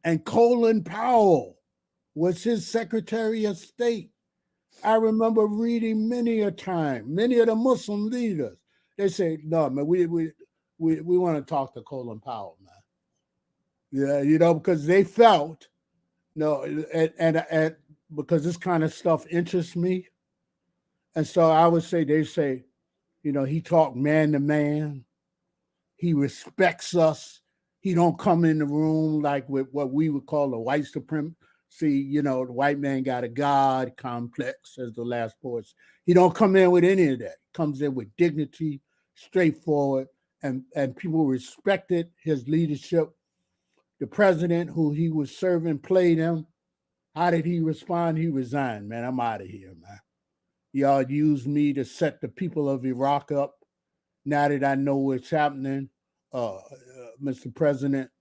and Colin Powell was his Secretary of State. I remember reading many a time, many of the Muslim leaders, they say, no, man, we want to talk to Colin Powell, man. Yeah, you know, because they felt, no, and because this kind of stuff interests me. And so I would say, they say, you know, he talked man to man. He respects us. He don't come in the room like with what we would call the white supremacy. You know, the white man got a God complex, as the last poet. He don't come in with any of that. He comes in with dignity, straightforward, and people respected his leadership. The president who he was serving played him. How did he respond? He resigned. Man, I'm out of here, man. Y'all used me to set the people of Iraq up. Now that I know what's happening, Mr. President,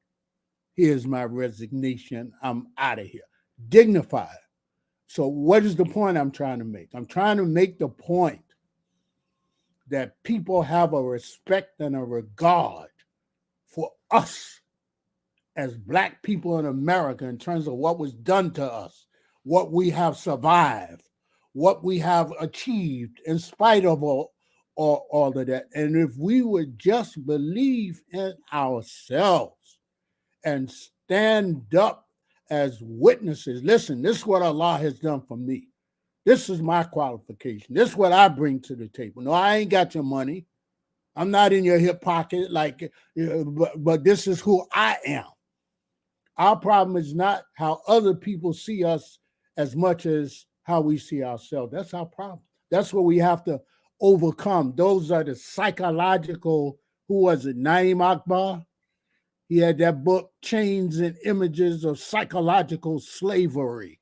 here's my resignation. I'm out of here. Dignified. So what is the point I'm trying to make? I'm trying to make the point that people have a respect and a regard for us as Black people in America in terms of what was done to us, what we have survived, what we have achieved in spite of all of that. And if we would just believe in ourselves and stand up as witnesses, listen, this is what Allah has done for me. This is my qualification. This is what I bring to the table. No, I ain't got your money. I'm not in your hip pocket, like, but this is who I am. Our problem is not how other people see us as much as how we see ourselves. That's our problem. That's what we have to overcome. Those are the psychological, who was it, Naim Akbar? He had that book, Chains and Images of Psychological Slavery.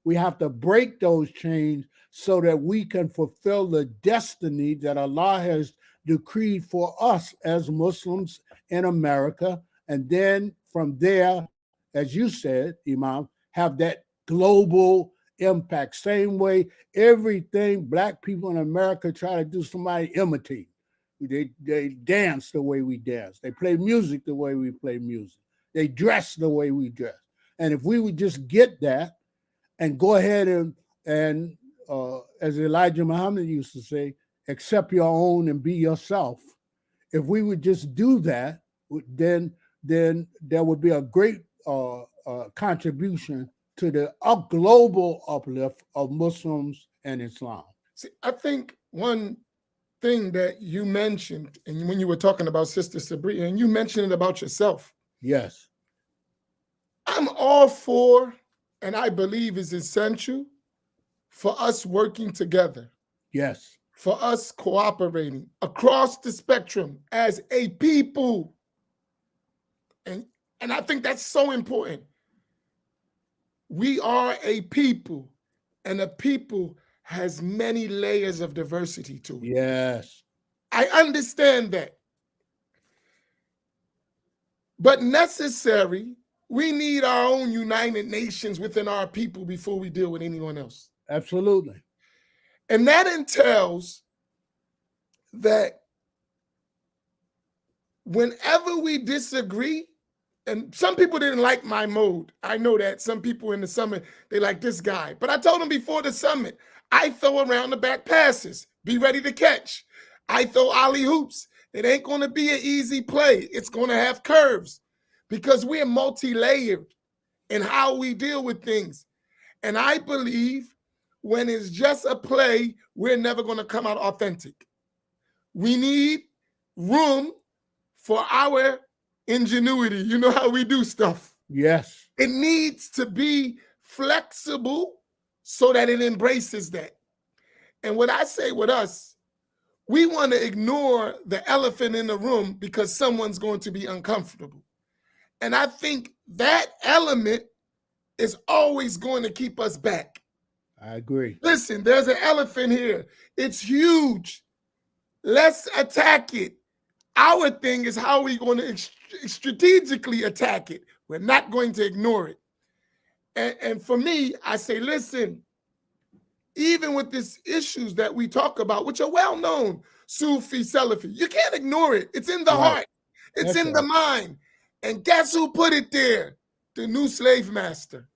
We have to break those chains so that we can fulfill the destiny that Allah has decreed for us as Muslims in America. And then from there, as you said, Imam, have that global impact. Same way everything Black people in America try to do, somebody imitate. They dance the way we dance. They play music the way we play music. They dress the way we dress. And if we would just get that and go ahead and as Elijah Muhammad used to say, accept your own and be yourself. If we would just do that, then there would be a great contribution to the global uplift of Muslims and Islam. See, I think one thing that you mentioned, and when you were talking about Sister Sabria, and you mentioned it about yourself. Yes. I'm all for, and I believe is essential for us working together. Yes. For us cooperating across the spectrum as a people. And I think that's so important. We are a people, and a people has many layers of diversity to it. Yes. I understand that. But necessary, we need our own United Nations within our people before we deal with anyone else. Absolutely. And that entails that whenever we disagree, and some people didn't like my mode. I know that some people in the summit, they like this guy. But I told them before the summit, I throw around the back passes. Be ready to catch. I throw alley hoops. It ain't going to be an easy play. It's going to have curves because we're multi-layered in how we deal with things. And I believe when it's just a play, we're never going to come out authentic. We need room for our ingenuity. You know how we do stuff. Yes. It needs to be flexible so that it embraces that. And what I say with us, we want to ignore the elephant in the room because someone's going to be uncomfortable. And I think that element is always going to keep us back. I agree. Listen, there's an elephant here. It's huge. Let's attack it. Our thing is how we're going to strategically attack it. We're not going to ignore it. And for me, I say, listen, even with these issues that we talk about, which are well known, Sufi, Salafi, you can't ignore it. It's in the Right. heart, it's That's in the right. mind. And guess who put it there? The new slave master.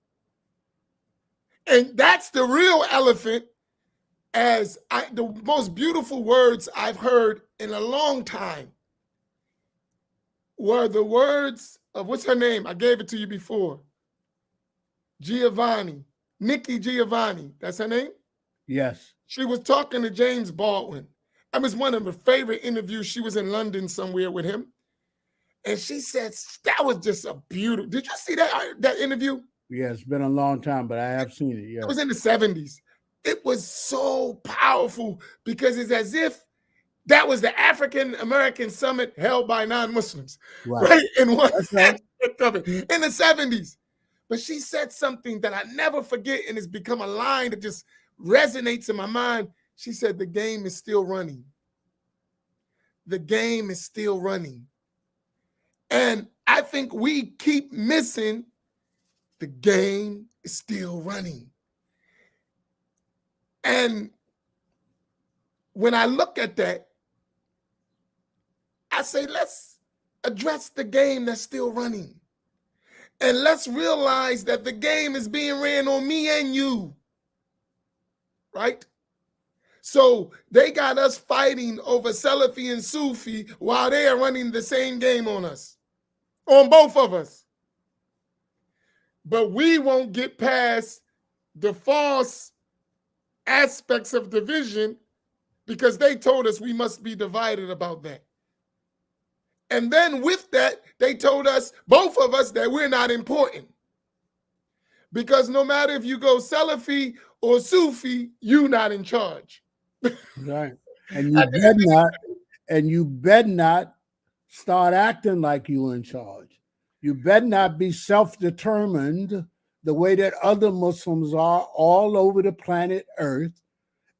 And that's the real elephant. The most beautiful words I've heard in a long time were the words of, what's her name? I gave it to you before. Giovanni, Nikki Giovanni. That's her name? Yes. She was talking to James Baldwin. That was one of her favorite interviews. She was in London somewhere with him. And she said, that was just a beautiful. Did you see that interview? Yeah, it's been a long time, but I have seen it. Yeah. It was in the 70s. It was so powerful because it's as if that was the African American summit held by non-Muslims, right? In one aspect of it, in the 70s. But she said something that I never forget, and it's become a line that just resonates in my mind. She said, the game is still running. The game is still running. And I think we keep missing the game is still running. And when I look at that, I say, let's address the game that's still running. And let's realize that the game is being ran on me and you, right? So they got us fighting over Salafi and Sufi while they are running the same game on us, on both of us. But we won't get past the false aspects of division because they told us we must be divided about that. And then with that, they told us, both of us, that we're not important. Because no matter if you go Salafi or Sufi, you're not in charge. Right. And you better not start acting like you in charge. You better not be self-determined the way that other Muslims are all over the planet Earth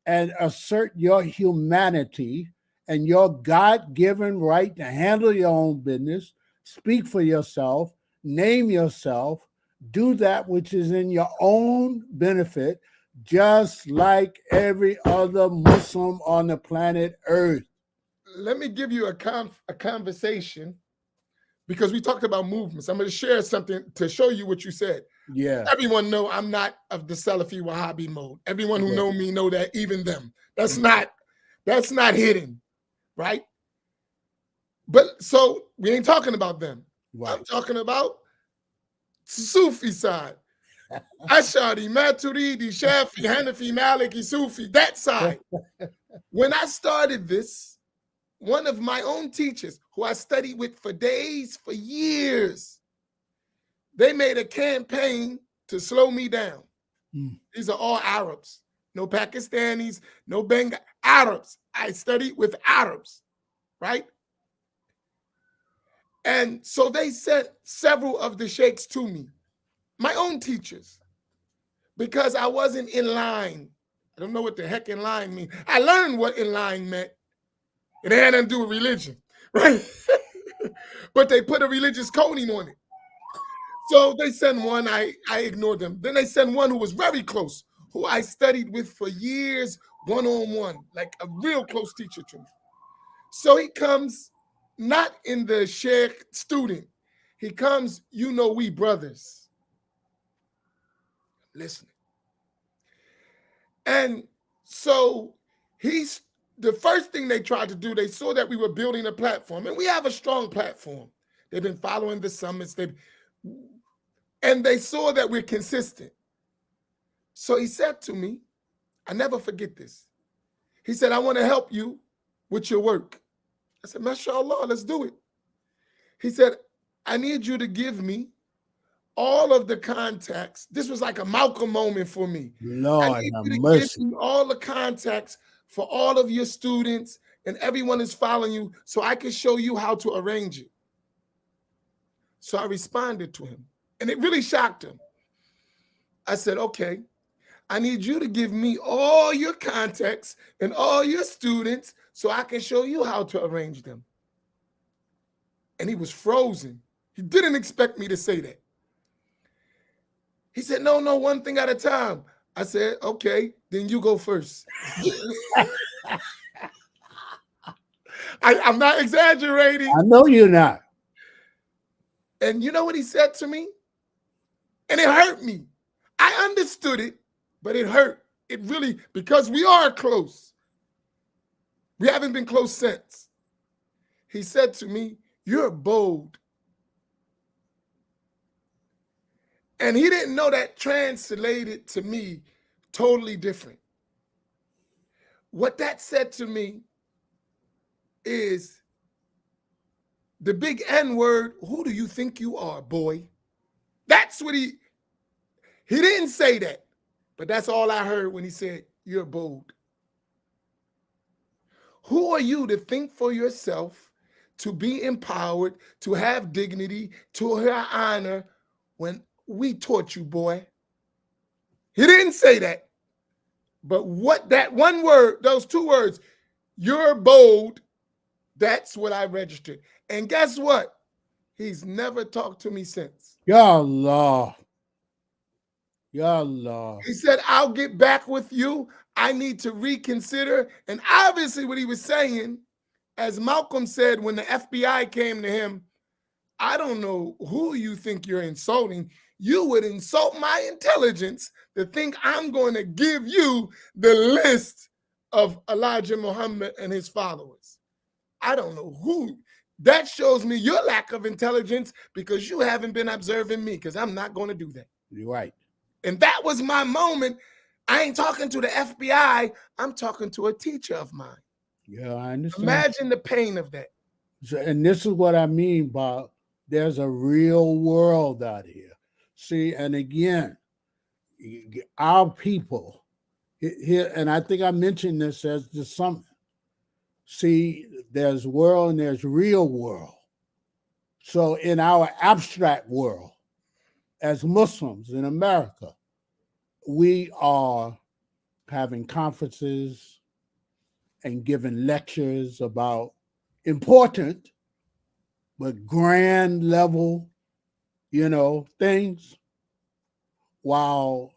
and assert your humanity and your God-given right to handle your own business, speak for yourself, name yourself, do that which is in your own benefit, just like every other Muslim on the planet Earth. Let me give you a conversation, because we talked about movements. I'm going to share something to show you what you said. Yeah. Everyone know I'm not of the Salafi Wahhabi mode. Everyone who know me know that, even them. That's not hidden, right? But so we ain't talking about them. Right. I'm talking about Sufi side. Ash'ari, Maturidi, Shafi, Hanafi, Maliki, Sufi, that side. When I started this, one of my own teachers who I studied with for days, for years, they made a campaign to slow me down. These are all Arabs, no Pakistanis, no Bengal, Arabs. I studied with Arabs, right? And so they sent several of the sheikhs to me, my own teachers, because I wasn't in line. I don't know what the heck in line means. I learned what in line meant. It had nothing to do with religion, right? But they put a religious coding on it. So they sent one, I ignored them. Then they sent one who was very close, who I studied with for years, one-on-one, like a real close teacher to me. So he comes, not in the sheikh student. He comes, we brothers. Listening. And so the first thing they tried to do, they saw that we were building a platform, and we have a strong platform. They've been following the summits, and they saw that we're consistent. So he said to me, I never forget this. He said, I want to help you with your work. I said, mashallah, let's do it. He said, I need you to give me all of the contacts. This was like a Malcolm moment for me. Lord, I need you to give me all the contacts for all of your students, and everyone is following you, so I can show you how to arrange it. So I responded to him, and it really shocked him. I said, okay, I need you to give me all your contacts and all your students so I can show you how to arrange them. And he was frozen. He didn't expect me to say that. He said, no, one thing at a time. I said, okay, then you go first. I'm not exaggerating. I know you're not. And you know what he said to me? And it hurt me. I understood it, but it hurt. It really, because we are close. We haven't been close since. He said to me, you're bold. And he didn't know that translated to me totally different. What that said to me is the big N word, who do you think you are, boy? That's what he didn't say that, but that's all I heard when he said, you're bold. Who are you to think for yourself, to be empowered, to have dignity, to have honor when we taught you, boy? He didn't say that. But what that one word, those two words, you're bold, that's what I registered. And guess what? He's never talked to me since. Ya Allah. Ya Allah. He said, I'll get back with you. I need to reconsider. And obviously what he was saying, as Malcolm said when the FBI came to him, I don't know who you think you're insulting. You would insult my intelligence to think I'm going to give you the list of Elijah Muhammad and his followers. I don't know who. That shows me your lack of intelligence because you haven't been observing me, because I'm not going to do that. You're right. And that was my moment. I ain't talking to the FBI. I'm talking to a teacher of mine. Yeah, I understand. Imagine the pain of that. So, and this is what I mean, Bob. There's a real world out here. See, and again, our people here, and I think I mentioned this as the summit. See, there's world and there's real world. So in our abstract world, as Muslims in America, we are having conferences and giving lectures about important but grand level, things, while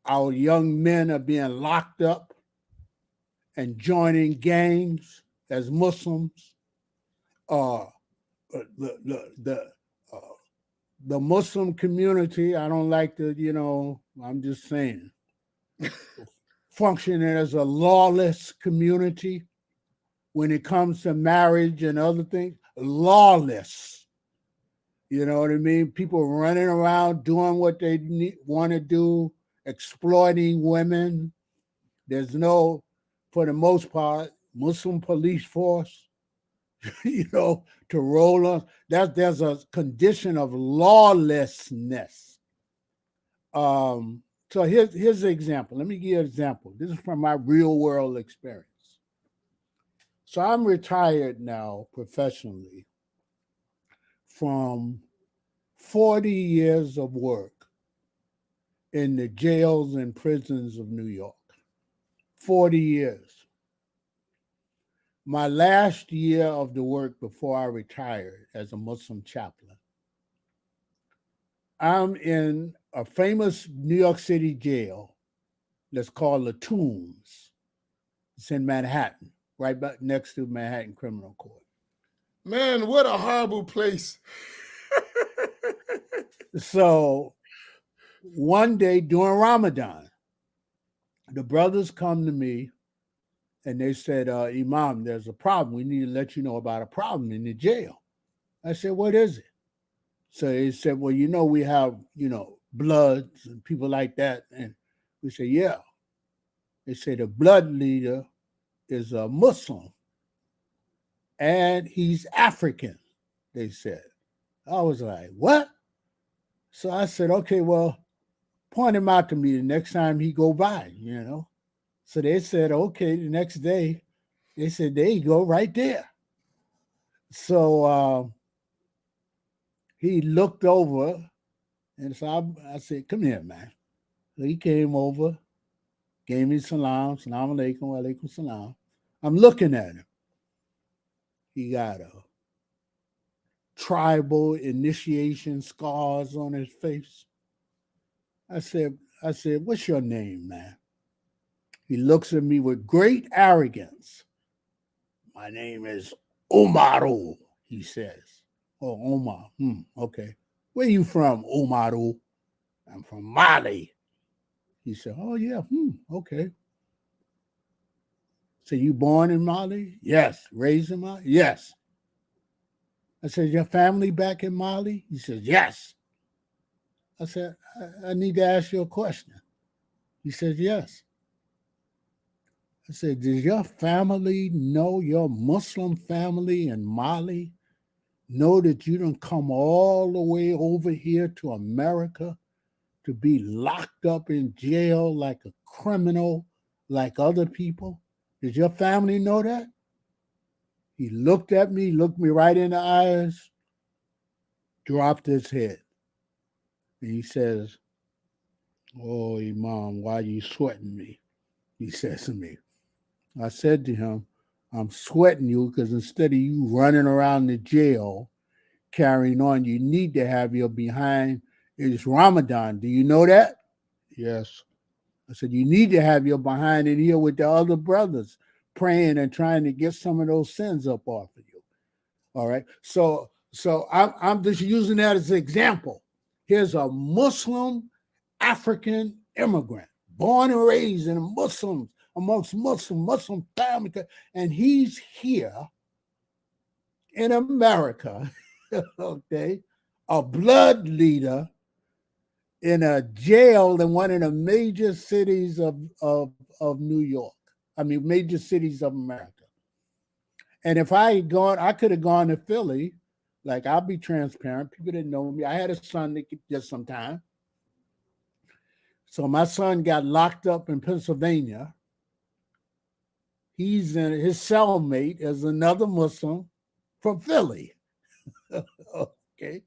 our young men are being locked up and joining gangs as Muslims. The Muslim community, I don't like to, I'm just saying, functioning as a lawless community when it comes to marriage and other things, lawless. You know what I mean? People running around doing what they want to do, exploiting women. There's no, for the most part, Muslim police force, to roll on. There's a condition of lawlessness. So here's an example. Let me give you an example. This is from my real world experience. So I'm retired now professionally from 40 years of work in the jails and prisons of New York. 40 years. My last year of the work before I retired as a Muslim chaplain, I'm in a famous New York City jail that's called the Tombs. It's in Manhattan, right back next to Manhattan Criminal Court. Man, what a horrible place. So one day during Ramadan, the brothers come to me and they said, Imam, there's a problem. We need to let you know about a problem in the jail. I said, what is it? So they said, well, we have, Bloods and people like that. And we said, yeah. They said the blood leader is a Muslim and he's African, they said. I was like, what? So I said, okay, well, point him out to me the next time he go by, So they said, okay, the next day, they said, there you go, right there. So he looked over, and so I said, come here, man. So he came over, gave me salam alaikum, wa alaikum salam. I'm looking at him. He got a tribal initiation scars on his face. I said, what's your name, man? He looks at me with great arrogance. My name is Umaru, he says. Oh, Omar. Okay. Where you from, Umaru? I'm from Mali. He said, oh, yeah. Okay. So you born in Mali? Yes. Raised in Mali? Yes. I said, your family back in Mali? He says, yes. I said, I need to ask you a question. He says, yes. I said, does your family know, your Muslim family in Mali, know that you done come all the way over here to America to be locked up in jail like a criminal, like other people? Does your family know that? He looked at me, looked me right in the eyes, dropped his head. And he says, oh, Imam, why are you sweating me? He says to me. I said to him, I'm sweating you because instead of you running around the jail carrying on, you need to have your behind. It's Ramadan. Do you know that? Yes. I said, you need to have your behind in here with the other brothers praying and trying to get some of those sins up off of you. All right. So I'm just using that as an example. Here's a Muslim African immigrant, born and raised in Muslims, amongst Muslim family, and he's here in America, okay, a blood leader in a jail in one of the major cities of New York. I mean, major cities of America. And if I had gone, I could have gone to Philly. Like, I'll be transparent. People didn't know me. I had a son that could get some time. So my son got locked up in Pennsylvania. He's in his cellmate is another Muslim from Philly. Okay.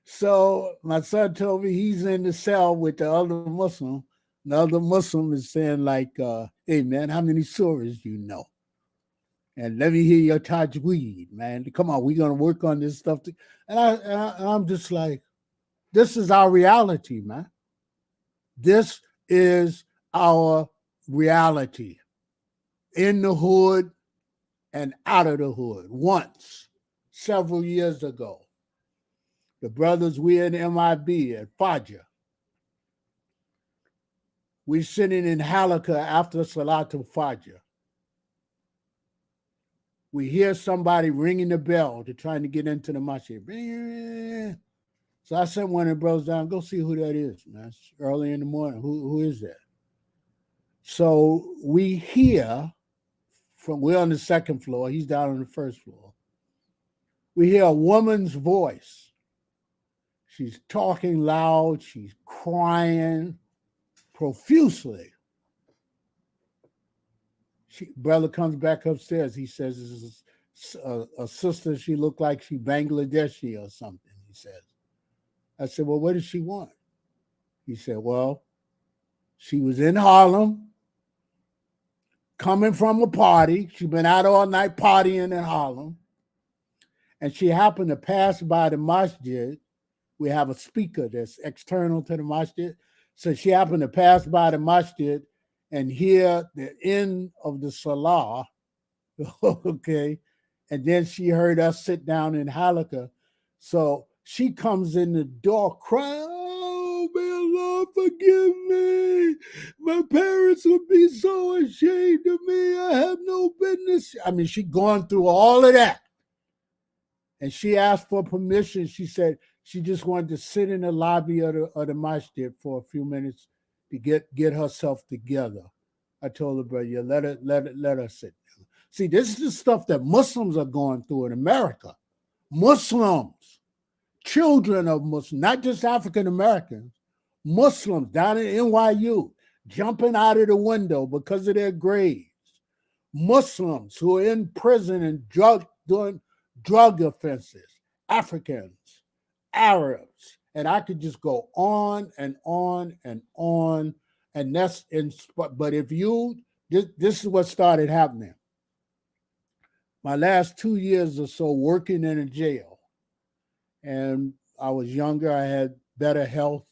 So my son told me he's in the cell with the other Muslim. The other Muslim is saying, like, hey, man, how many surahs do you know? And let me hear your tajweed, man. Come on, we're going to work on this stuff. And I'm just like, this is our reality, man. This is our reality. In the hood and out of the hood. Once, several years ago, the brothers, we in MIB at Fajr. We're sitting in Halakha after Salatul Fajr. We hear somebody ringing the bell to trying to get into the masjid. So I sent one of the brothers down, go see who that is, man. It's early in the morning. Who is that? So we hear we're on the second floor. He's down on the first floor. We hear a woman's voice. She's talking loud. She's crying profusely. Brother comes back upstairs. He says, this is a sister. She looked like she Bangladeshi or something, he says. I said, well, what does she want? He said, well, she was in Harlem, coming from a party. She'd been out all night partying in Harlem. And she happened to pass by the masjid. We have a speaker that's external to the masjid. So she happened to pass by the masjid and hear the end of the salah, okay? And then she heard us sit down in halakha. So she comes in the door crying, oh, may Allah forgive me. My parents would be so ashamed of me. I have no business. I mean, she gone through all of that. And she asked for permission. She said she just wanted to sit in the lobby of the masjid for a few minutes to get herself together. I told her, brother, yeah, let her sit down. See, this is the stuff that Muslims are going through in America. Muslims, children of Muslims, not just African Americans, Muslims down in NYU, jumping out of the window because of their grades. Muslims who are in prison and doing drug offenses, Africans, Arabs, and I could just go on and on and on. And that's but if this is what started happening. My last 2 years or so working in a jail, and I was younger, I had better health,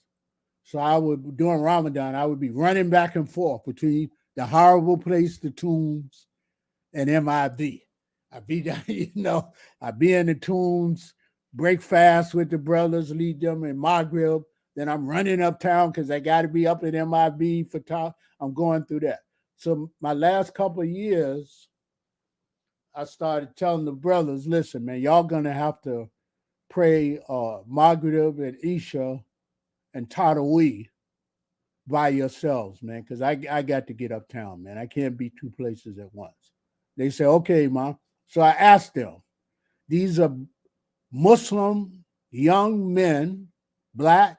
So I would, during Ramadan, I would be running back and forth between the horrible place, the tombs, and MIV. I'd be down, I'd be in the tombs, break fast with the brothers, lead them in Maghrib. Then I'm running uptown because I got to be up at MIV for time. I'm going through that. So my last couple of years, I started telling the brothers, listen, man, y'all going to have to pray Maghrib and Isha and Taraweeh by yourselves, man, because I got to get uptown, man. I can't be two places at once. They say, okay, Mom. So I asked them, these are Muslim young men, Black,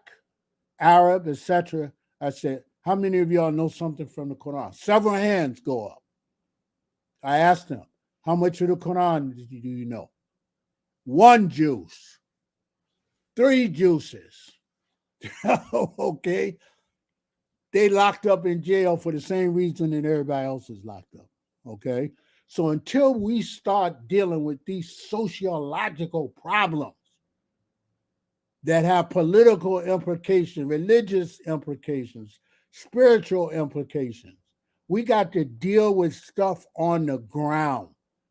Arab, etc. I said, how many of y'all know something from the Quran? Several hands go up. I asked them, how much of the Quran do you know? 1 juice, 3 juices. Okay. They locked up in jail for the same reason that everybody else is locked up. Okay. So until we start dealing with these sociological problems that have political implications, religious implications, spiritual implications, we got to deal with stuff on the ground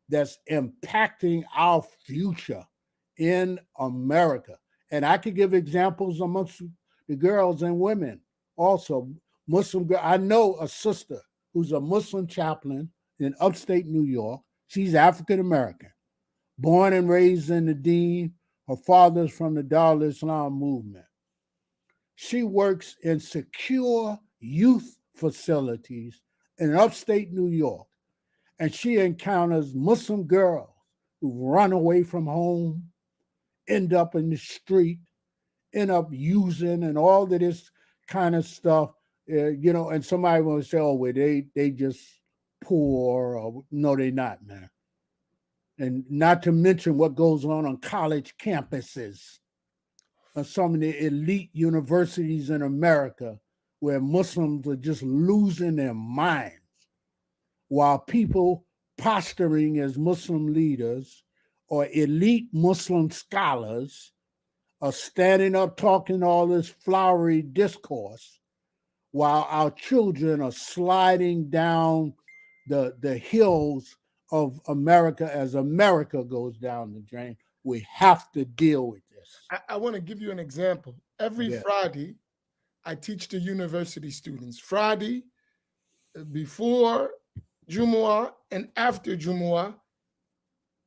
that's impacting our future in America. And I could give examples amongst the girls and women also. Muslim girl, I know a sister who's a Muslim chaplain in upstate New York. She's African American, born and raised in the Deen. Her father's from the Dar Islam movement. She works in secure youth facilities in upstate New York, and she encounters Muslim girls who run away from home, end up in the street, end up using and all of this kind of stuff. And somebody will say, oh, well, they just poor, or no, they're not, man. And not to mention what goes on college campuses and some of the elite universities in America where Muslims are just losing their minds while people posturing as Muslim leaders or elite Muslim scholars are standing up talking all this flowery discourse while our children are sliding down the hills of America as America goes down the drain. We have to deal with this. I want to give you an example. Every Friday, I teach the university students. Friday, before Jumu'ah and after Jumu'ah,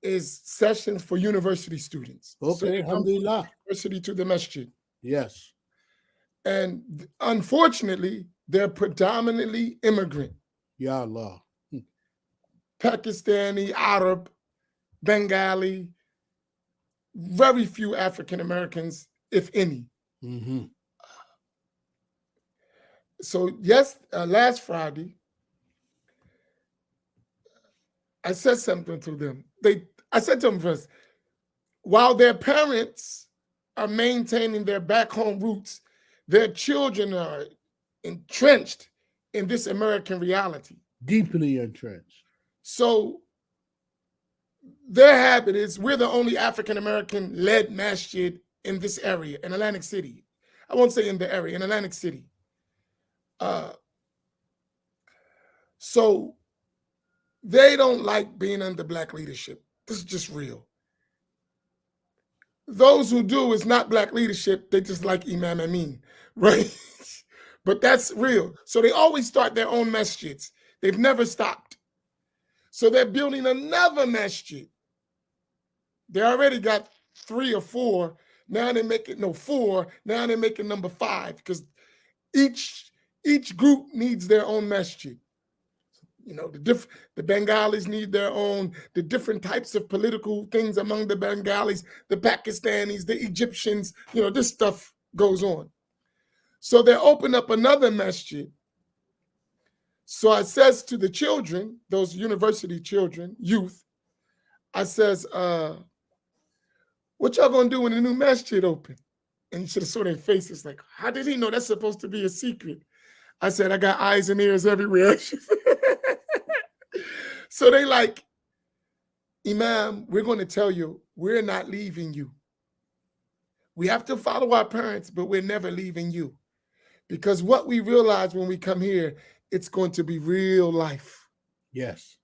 is sessions for university students. Okay, so alhamdulillah. University to the Masjid. Yes. And unfortunately, they're predominantly immigrant. Ya Allah. Pakistani, Arab, Bengali, very few African Americans, if any. Mm-hmm. So yes, last Friday, I said something to them. I said to them first, while their parents are maintaining their back home roots, their children are entrenched in this American reality. Deeply entrenched. So their habit is, we're the only African-American led masjid in this area, in Atlantic City. I won't say in the area, in Atlantic City. So they don't like being under Black leadership. This is just real. Those who do is not Black leadership. They just like Imam Amin, right? But that's real. So they always start their own masjids. They've never stopped. So they're building another masjid. They already got 3 or 4. Now they're making 4. Now they're making number 5 because each group needs their own masjid. The Bengalis need their own, the different types of political things among the Bengalis, the Pakistanis, the Egyptians, this stuff goes on. So they open up another masjid. So I says to the children, those university children, youth, I says, what y'all gonna do when the new masjid open? And you should have saw their faces like, how did he know that's supposed to be a secret? I said, I got eyes and ears everywhere. So they like, Imam, we're going to tell you, we're not leaving you. We have to follow our parents, but we're never leaving you. Because what we realize when we come here, it's going to be real life. Yes.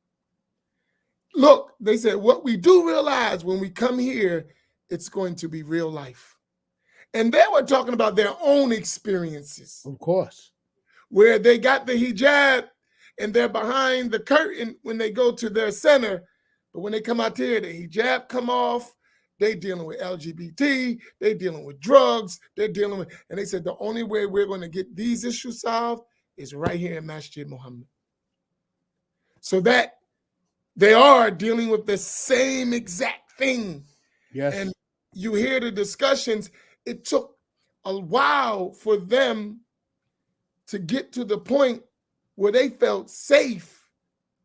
Look, they said, what we do realize when we come here, it's going to be real life. And they were talking about their own experiences. Of course. Where they got the hijab and they're behind the curtain when they go to their center. But when they come out here, the hijab come off. They dealing with LGBT. They dealing with drugs. They're dealing with, and they said the only way we're going to get these issues solved is right here in Masjid Muhammad. So that they are dealing with the same exact thing. Yes. And you hear the discussions. It took a while for them to get to the point where they felt safe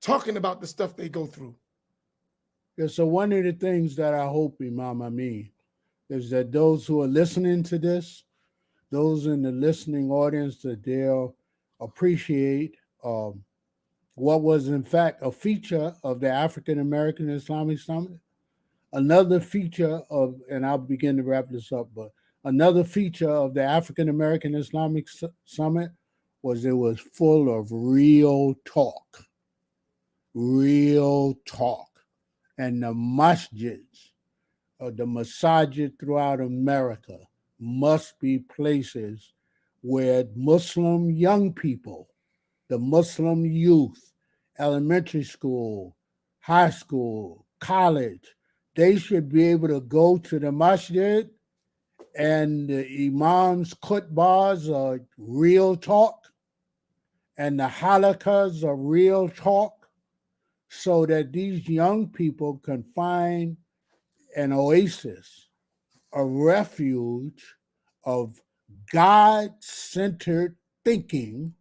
talking about the stuff they go through. Yeah, so one of the things that I hope, Imam Amin, is that those who are listening to this, those in the listening audience, that they'll appreciate what was in fact a feature of the African American Islamic Summit. Another feature of, and I'll begin to wrap this up, but another feature of the African American Islamic Summit was it was full of real talk. Real talk. And the masjids, or the masajid throughout America, must be places where Muslim young people, the Muslim youth, elementary school, high school, college, they should be able to go to the masjid and the imam's khutbahs are real talk and the halakas are real talk, so that these young people can find an oasis, a refuge of God-centered thinking,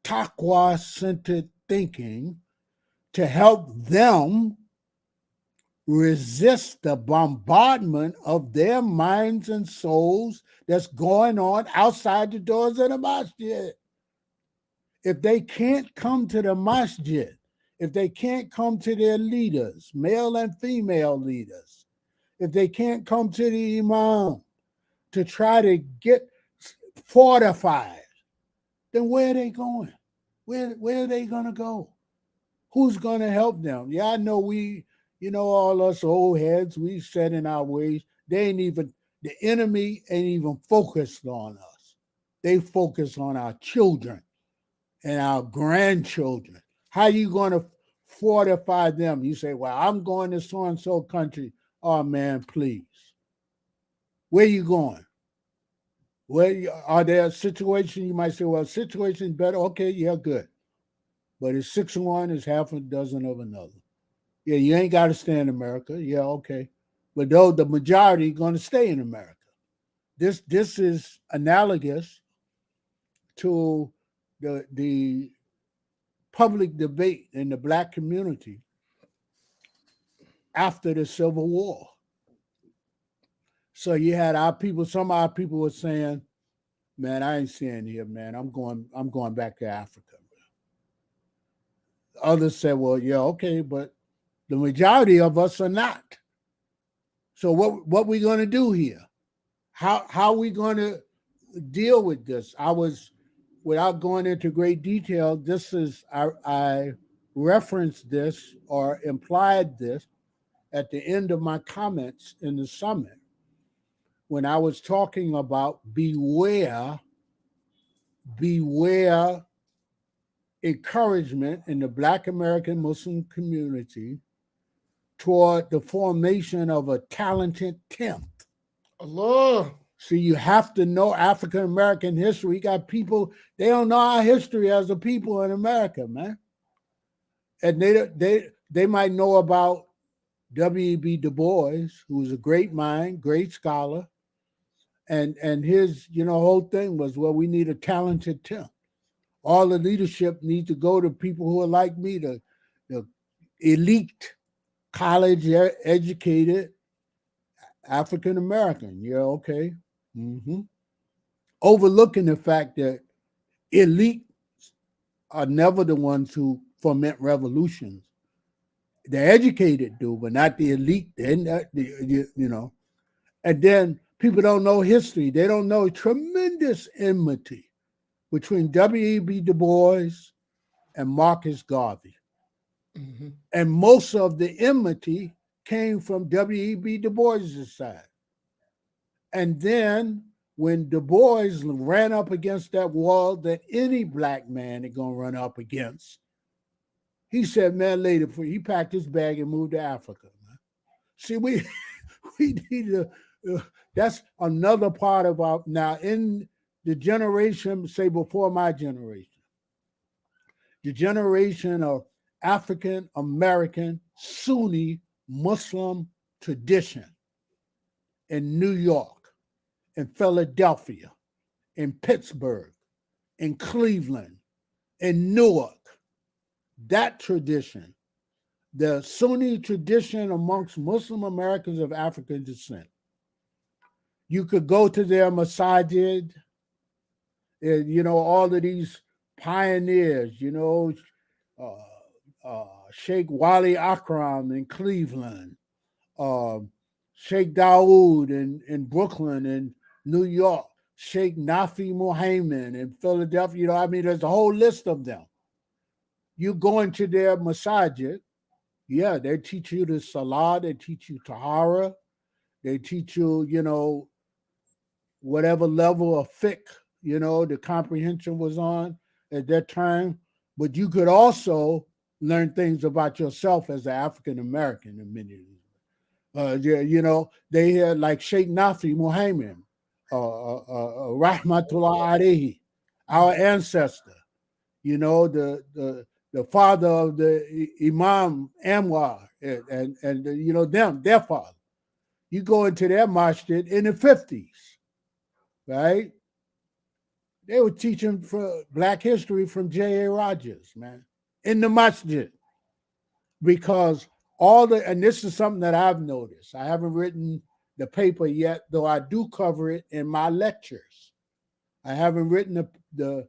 taqwa-centered thinking, to help them resist the bombardment of their minds and souls that's going on outside the doors of the masjid. If they can't come to the masjid, if they can't come to their leaders, male and female leaders, if they can't come to the imam to try to get fortified, then where are they going? Where are they going to go? Who's going to help them? Yeah, I know all us old heads, we set in our ways. The enemy ain't even focused on us. They focus on our children and our grandchildren. How are you going to fortify them? You say, well, I'm going to so-and-so country. Oh, man, please. Where you going? Are there situations you might say, well, situation better? Okay, yeah, good. But it's 6 of one, it's half a dozen of another. Yeah, you ain't got to stay in America. Yeah, okay. But though the majority going to stay in America. This is analogous to the public debate in the Black community after the Civil War. So you had our people, some of our people were saying, man, I ain't staying here, man. I'm going back to Africa. Others said, well, yeah, okay, but the majority of us are not. So what we going to do here? How are we going to deal with this? Without going into great detail, this is, I referenced this or implied this at the end of my comments in the summit when I was talking about beware encouragement in the Black American Muslim community toward the formation of a talented 10th. Allah. See, you have to know African American history. You got people, they don't know our history as a people in America, man. And they might know about W.E.B. Du Bois, who was a great mind, great scholar. And his, whole thing was, well, we need a talented 10th. All the leadership needs to go to people who are like me, the elite, college educated African American. Yeah, okay. Mm-hmm. Overlooking the fact that elites are never the ones who foment revolutions. The educated do, but not the elite. And then people don't know history. They don't know tremendous enmity between W.E.B. Du Bois and Marcus Garvey. Mhm. And most of the enmity came from W.E.B. Du Bois' side. And then when Du Bois ran up against that wall that any black man is going to run up against, he said, man, later, he packed his bag and moved to Africa. Man. See, we need to, that's another part of our, now in the generation, say before my generation, the generation of African American Sunni Muslim tradition in New York, in Philadelphia, in Pittsburgh, in Cleveland, in Newark, that tradition, the Sunni tradition amongst Muslim Americans of African descent. You could go to their Masjid, and, all of these pioneers, Sheikh Wali Akram in Cleveland, Sheikh Dawood in Brooklyn and New York, Sheikh Nafi Muhammad in Philadelphia. There's a whole list of them. You go into their Masjid, yeah, they teach you the Salah, they teach you Tahara, they teach you, whatever level of fiqh, the comprehension was on at that time. But you could also learn things about yourself as an African American in many of these. They had like Sheikh Nafi Muhammad, Rahmatullah Alayhi, our ancestor, the father of the Imam Anwar and their father. You go into their masjid in the 50s, right? They were teaching for Black history from J.A. Rogers, man, in the masjid. Because and this is something that I've noticed. I haven't written the paper yet, though I do cover it in my lectures. I haven't written the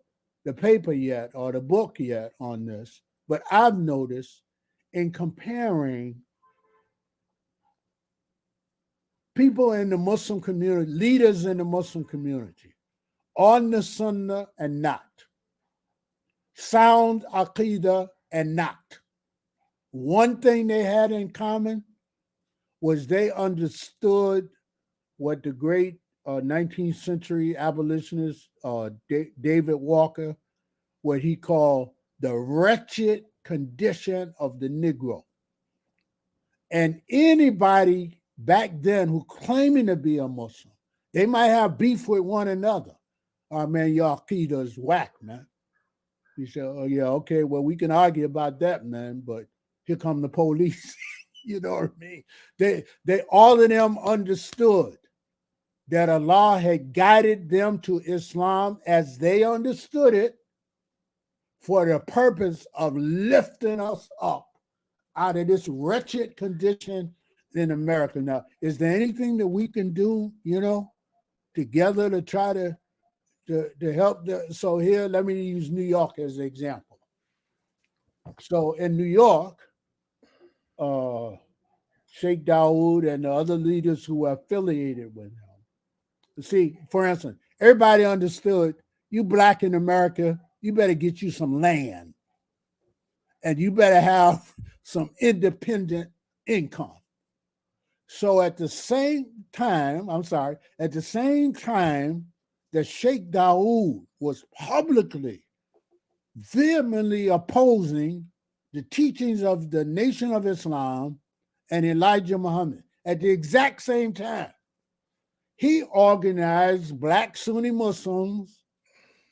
paper yet or the book yet on this, but I've noticed in comparing people in the Muslim community, leaders in the Muslim community, on the Sunnah and not, sound Aqidah and not. One thing they had in common was they understood what the great 19th century abolitionist David Walker, what he called the wretched condition of the Negro. And anybody back then who claiming to be a Muslim, they might have beef with one another. Oh, man, your Aqidah is whack, man. He said, oh, yeah, okay, well, we can argue about that, man, but here come the police. You know what I mean? They all of them understood that Allah had guided them to Islam as they understood it for the purpose of lifting us up out of this wretched condition in America. Now, is there anything that we can do, together to try to help? So here, let me use New York as an example. So in New York, Sheikh Dawood and the other leaders who were affiliated with him. See, for instance, everybody understood you Black in America, you better get you some land and you better have some independent income. So at the same time that Sheikh Dawood was publicly, vehemently opposing the teachings of the Nation of Islam and Elijah Muhammad, at the exact same time, he organized Black Sunni Muslims.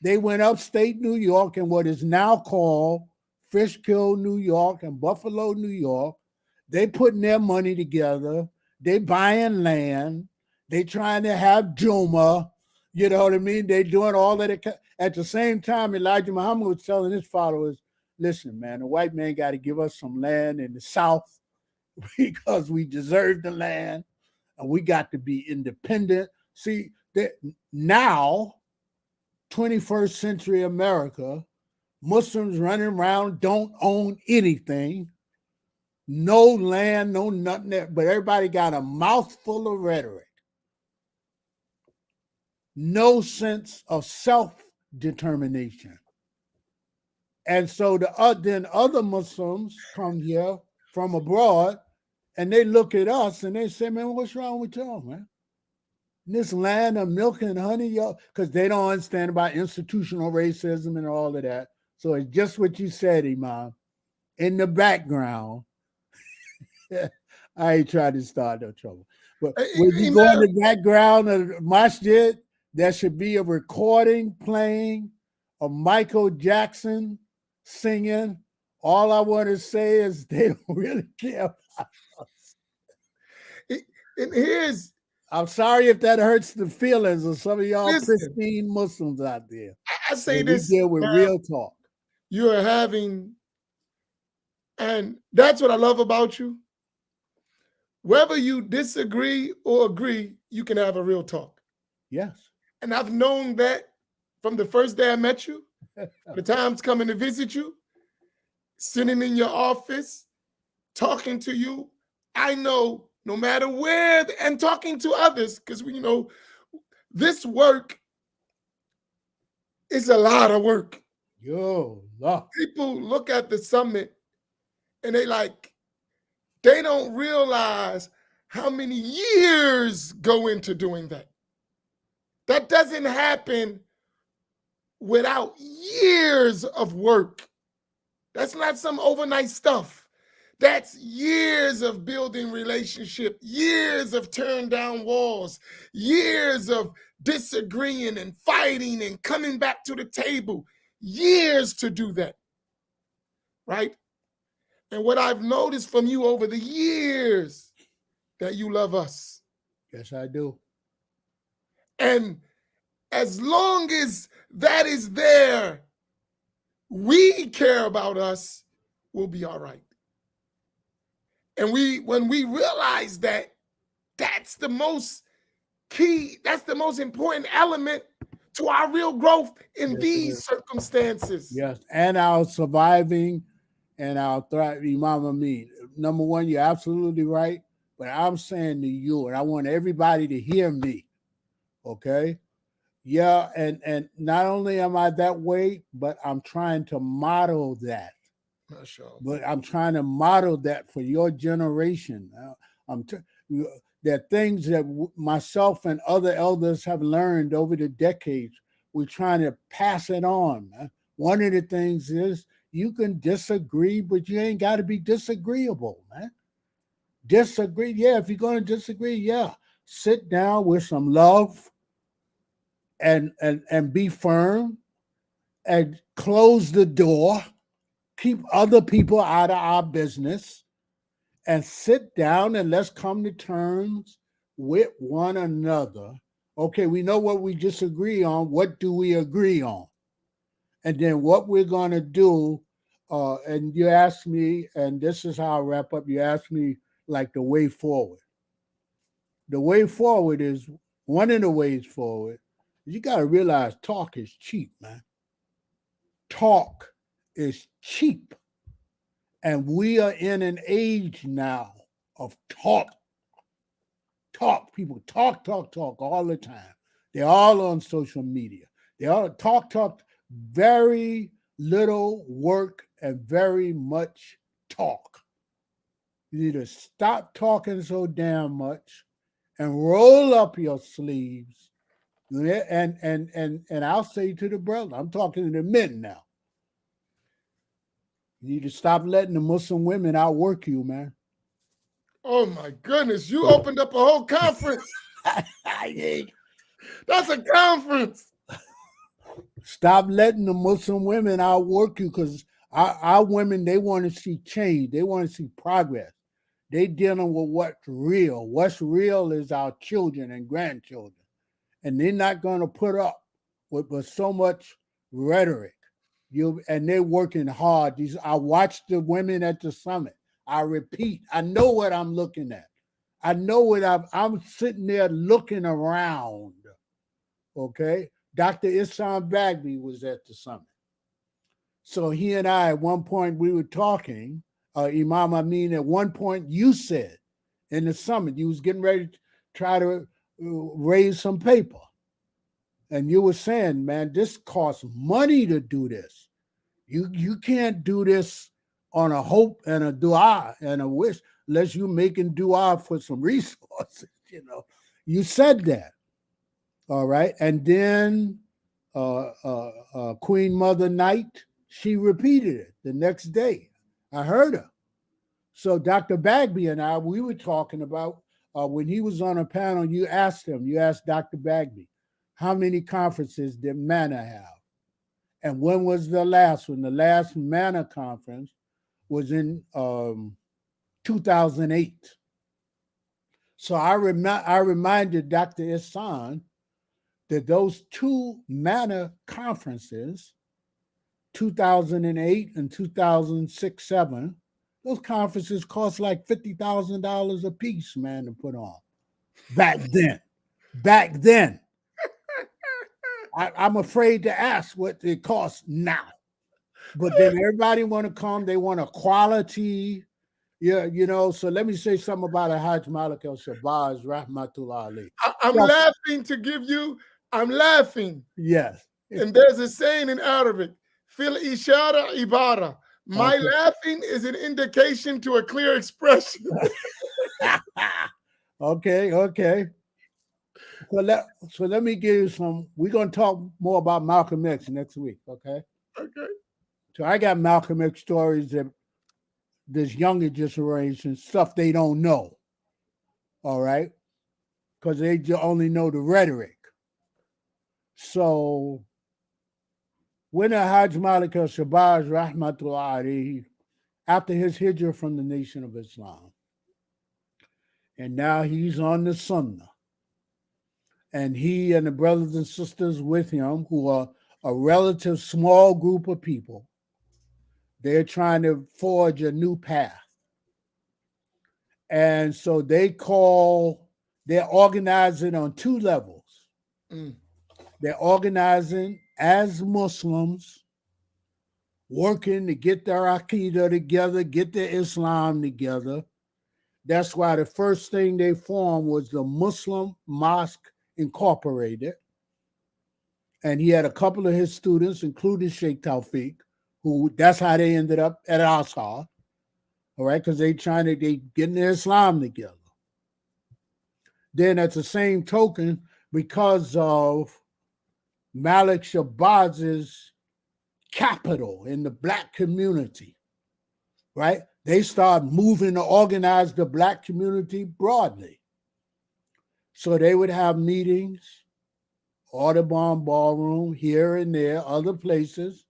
They went upstate New York in what is now called Fishkill, New York, and Buffalo, New York. They putting their money together. They buying land. They trying to have Juma. You know what I mean? They doing all of it. At the same time, Elijah Muhammad was telling his followers, listen, man, the white man got to give us some land in the South because we deserve the land and we got to be independent. See, that now, 21st century America, Muslims running around don't own anything, no land, no nothing there, but everybody got a mouthful of rhetoric. No sense of self determination. And so then other Muslims come here from abroad and they look at us and they say, man, what's wrong with y'all, man? In this land of milk and honey, y'all, because they don't understand about institutional racism and all of that. So it's just what you said, Imam. In the background, I ain't trying to start no trouble. But when you go in the background of Masjid, there should be a recording playing of Michael Jackson singing. All I want to say is they don't really care about us. And here's, I'm sorry if that hurts the feelings of some of y'all pristine Muslims out there. I say this. We deal with real talk. You are having, and that's what I love about you. Whether you disagree or agree, you can have a real talk. Yes. And I've known that from the first day I met you, the times coming to visit you, sitting in your office, talking to you. I know no matter where, and talking to others, because we know this work is a lot of work. Yo, love. People look at the summit and they don't realize how many years go into doing that. That doesn't happen without years of work. That's not some overnight stuff. That's years of building relationship, years of tearing down walls, years of disagreeing and fighting and coming back to the table, years to do that, right? And what I've noticed from you over the years, that you love us. Yes, I do. And as long as that is there, we care about us, we'll be all right. And when we realize that, that's the most key, that's the most important element to our real growth in these circumstances. Yes, and our surviving and our thriving. Imam Amin. Number one, you're absolutely right. But I'm saying to you, and I want everybody to hear me, okay? Yeah, and not only am I that way, but I'm trying to model that. But I'm trying to model that for your generation. There are things that myself and other elders have learned over the decades. We're trying to pass it on. Man. One of the things is you can disagree, but you ain't got to be disagreeable, man. Disagree, yeah. If you're going to disagree, yeah. Sit down with some love and be firm and close the door. Keep other people out of our business and sit down and let's come to terms with one another. Okay, we know what we disagree on. What do we agree on? And then what we're going to do, and you asked me, and this is how I wrap up, you asked me like the way forward. The way forward is, one of the ways forward, you got to realize talk is cheap, man. Talk is cheap. And we are in an age now of talk. Talk. People talk all the time. They're all on social media. They all talk, very little work and very much talk. You need to stop talking so damn much and roll up your sleeves. And I'll say to the brother, I'm talking to the men now. You need to stop letting the Muslim women outwork you, man. Oh my goodness, you opened up a whole conference. That's a conference. Stop letting the Muslim women outwork you, because our women, they want to see change. They want to see progress. They dealing with what's real. What's real is our children and grandchildren. And they're not going to put up with so much rhetoric. And they're working hard. I watched the women at the summit. I repeat, I know what I'm looking at. I know what I'm sitting there looking around. Okay? Dr. Isam Bagby was at the summit. So he and I, at one point, we were talking. Imam Amin, at one point, you said in the summit, you was getting ready to try to raise some paper. And you were saying, man, this costs money to do this. You can't do this on a hope and a dua and a wish unless you're making dua for some resources. You said that. All right. And then Queen Mother Night, she repeated it the next day. I heard her. So Dr. Bagby and I, we were talking about when he was on a panel, you asked Dr. Bagby, how many conferences did MANA have? And when was the last one? The last MANA conference was in 2008. So I reminded Dr. Ihsan that those two MANA conferences, 2008 and 2006-07, those conferences cost like $50,000 a piece, man, to put on. Back then. I'm afraid to ask what it costs now. But then everybody want to come. They want a quality. Yeah, so let me say something about Hajj Malik al-Shabazz, rahmatullah alayhi. I'm laughing to give you, I'm laughing. Yes. And there's a saying in Arabic, fil ishara ibara. My laughing is an indication to a clear expression. Okay. So let me give you some. We're going to talk more about Malcolm X next week, okay? Okay. So I got Malcolm X stories that this younger generation, stuff they don't know, all right? Because they only know the rhetoric. So when Hajj Malik al-Shabazz, rahmatullah alayhi, after his hijrah from the Nation of Islam, and now he's on the Sunnah, and he and the brothers and sisters with him, who are a relative small group of people, they're trying to forge a new path. And so they're organizing on two levels. They're organizing as Muslims, working to get their Aqidah together, get their Islam together. That's why the first thing they formed was the Muslim Mosque Incorporated. And he had a couple of his students, including Sheikh Tawfiq, who that's how they ended up at Al-Azhar, all right, because they getting their Islam together. Then at the same token, because of Malik Shabazz's capital in the Black community, right, they start moving to organize the Black community broadly. So they would have meetings, Audubon Ballroom, here and there, other places,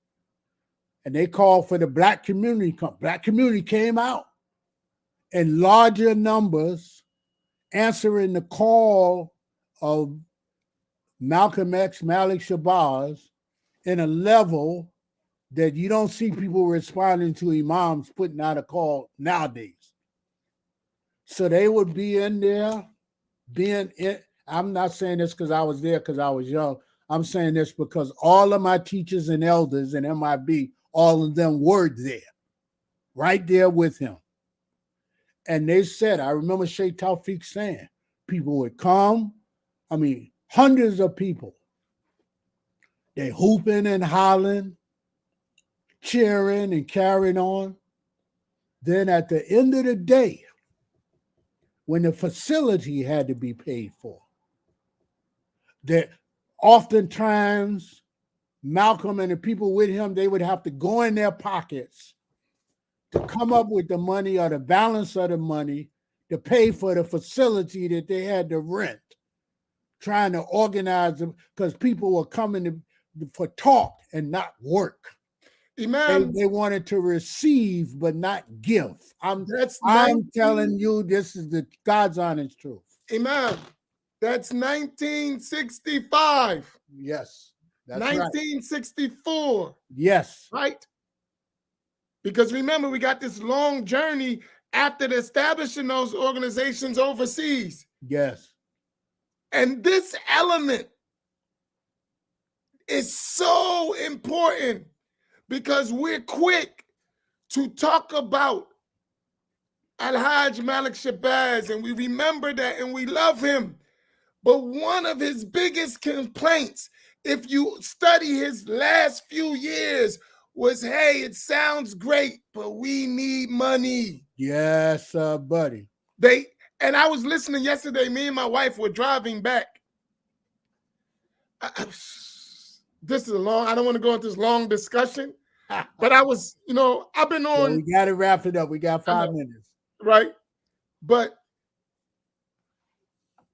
and they called for the Black community. Black community came out in larger numbers, answering the call of Malcolm X, Malik Shabazz, in a level that you don't see people responding to imams putting out a call nowadays. So they would be in there, I'm not saying this because I was there because I was young. I'm saying this because all of my teachers and elders in MIB, all of them were there, right there with him. And they said, I remember Sheikh Tawfiq saying, people would come, hundreds of people. They hooping and hollering, cheering and carrying on. Then at the end of the day, when the facility had to be paid for, that oftentimes Malcolm and the people with him, they would have to go in their pockets to come up with the money or the balance of the money to pay for the facility that they had to rent, trying to organize them because people were coming for talk and not work. Imam, they wanted to receive but not give. I'm telling you, this is the God's honest truth. Imam, that's 1965. Yes. That's 1964. Right. Yes. Right? Because remember, we got this long journey after establishing those organizations overseas. Yes. And this element is so important because we're quick to talk about Al-Hajj Malik Shabazz, and we remember that and we love him. But one of his biggest complaints if you study his last few years, was, hey, it sounds great, but we need money. Yes, buddy. And I was listening yesterday, me and my wife were driving back. This is I don't want to go into this long discussion, but I was, I've been on. Well, we got to wrap it up. We got 5 minutes. Right. But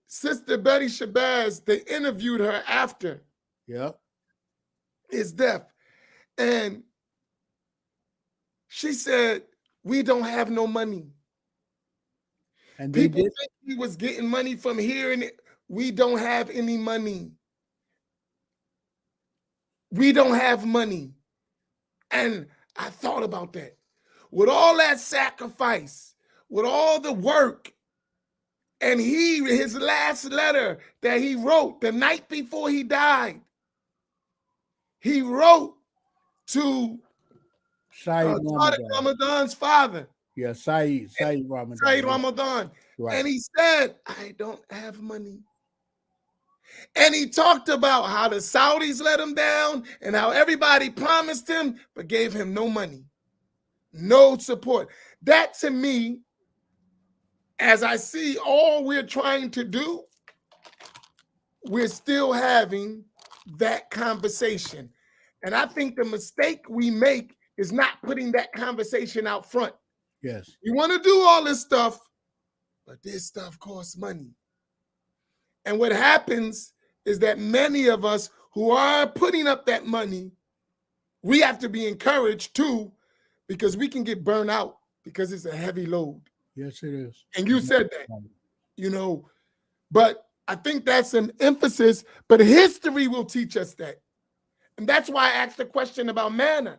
Sister Betty Shabazz, they interviewed her after his death. And she said, we don't have no money. And people think he was getting money from here, and we don't have any money. We don't have money. And I thought about that. With all that sacrifice, with all the work, and his last letter that he wrote the night before he died, he wrote to Sayyid Ramadan's father. Yeah, Sayyid Ramadan. Sayyid Ramadan. Right. And he said, I don't have money. And he talked about how the Saudis let him down and how everybody promised him but gave him no money, no support. That, to me, as I see all we're trying to do, we're still having that conversation. And I think the mistake we make is not putting that conversation out front. Yes. You want to do all this stuff, but this stuff costs money. And what happens is that many of us who are putting up that money, we have to be encouraged too, because we can get burned out because it's a heavy load. Yes, it is. And you said that, but I think that's an emphasis, but history will teach us that. And that's why I asked the question about manna,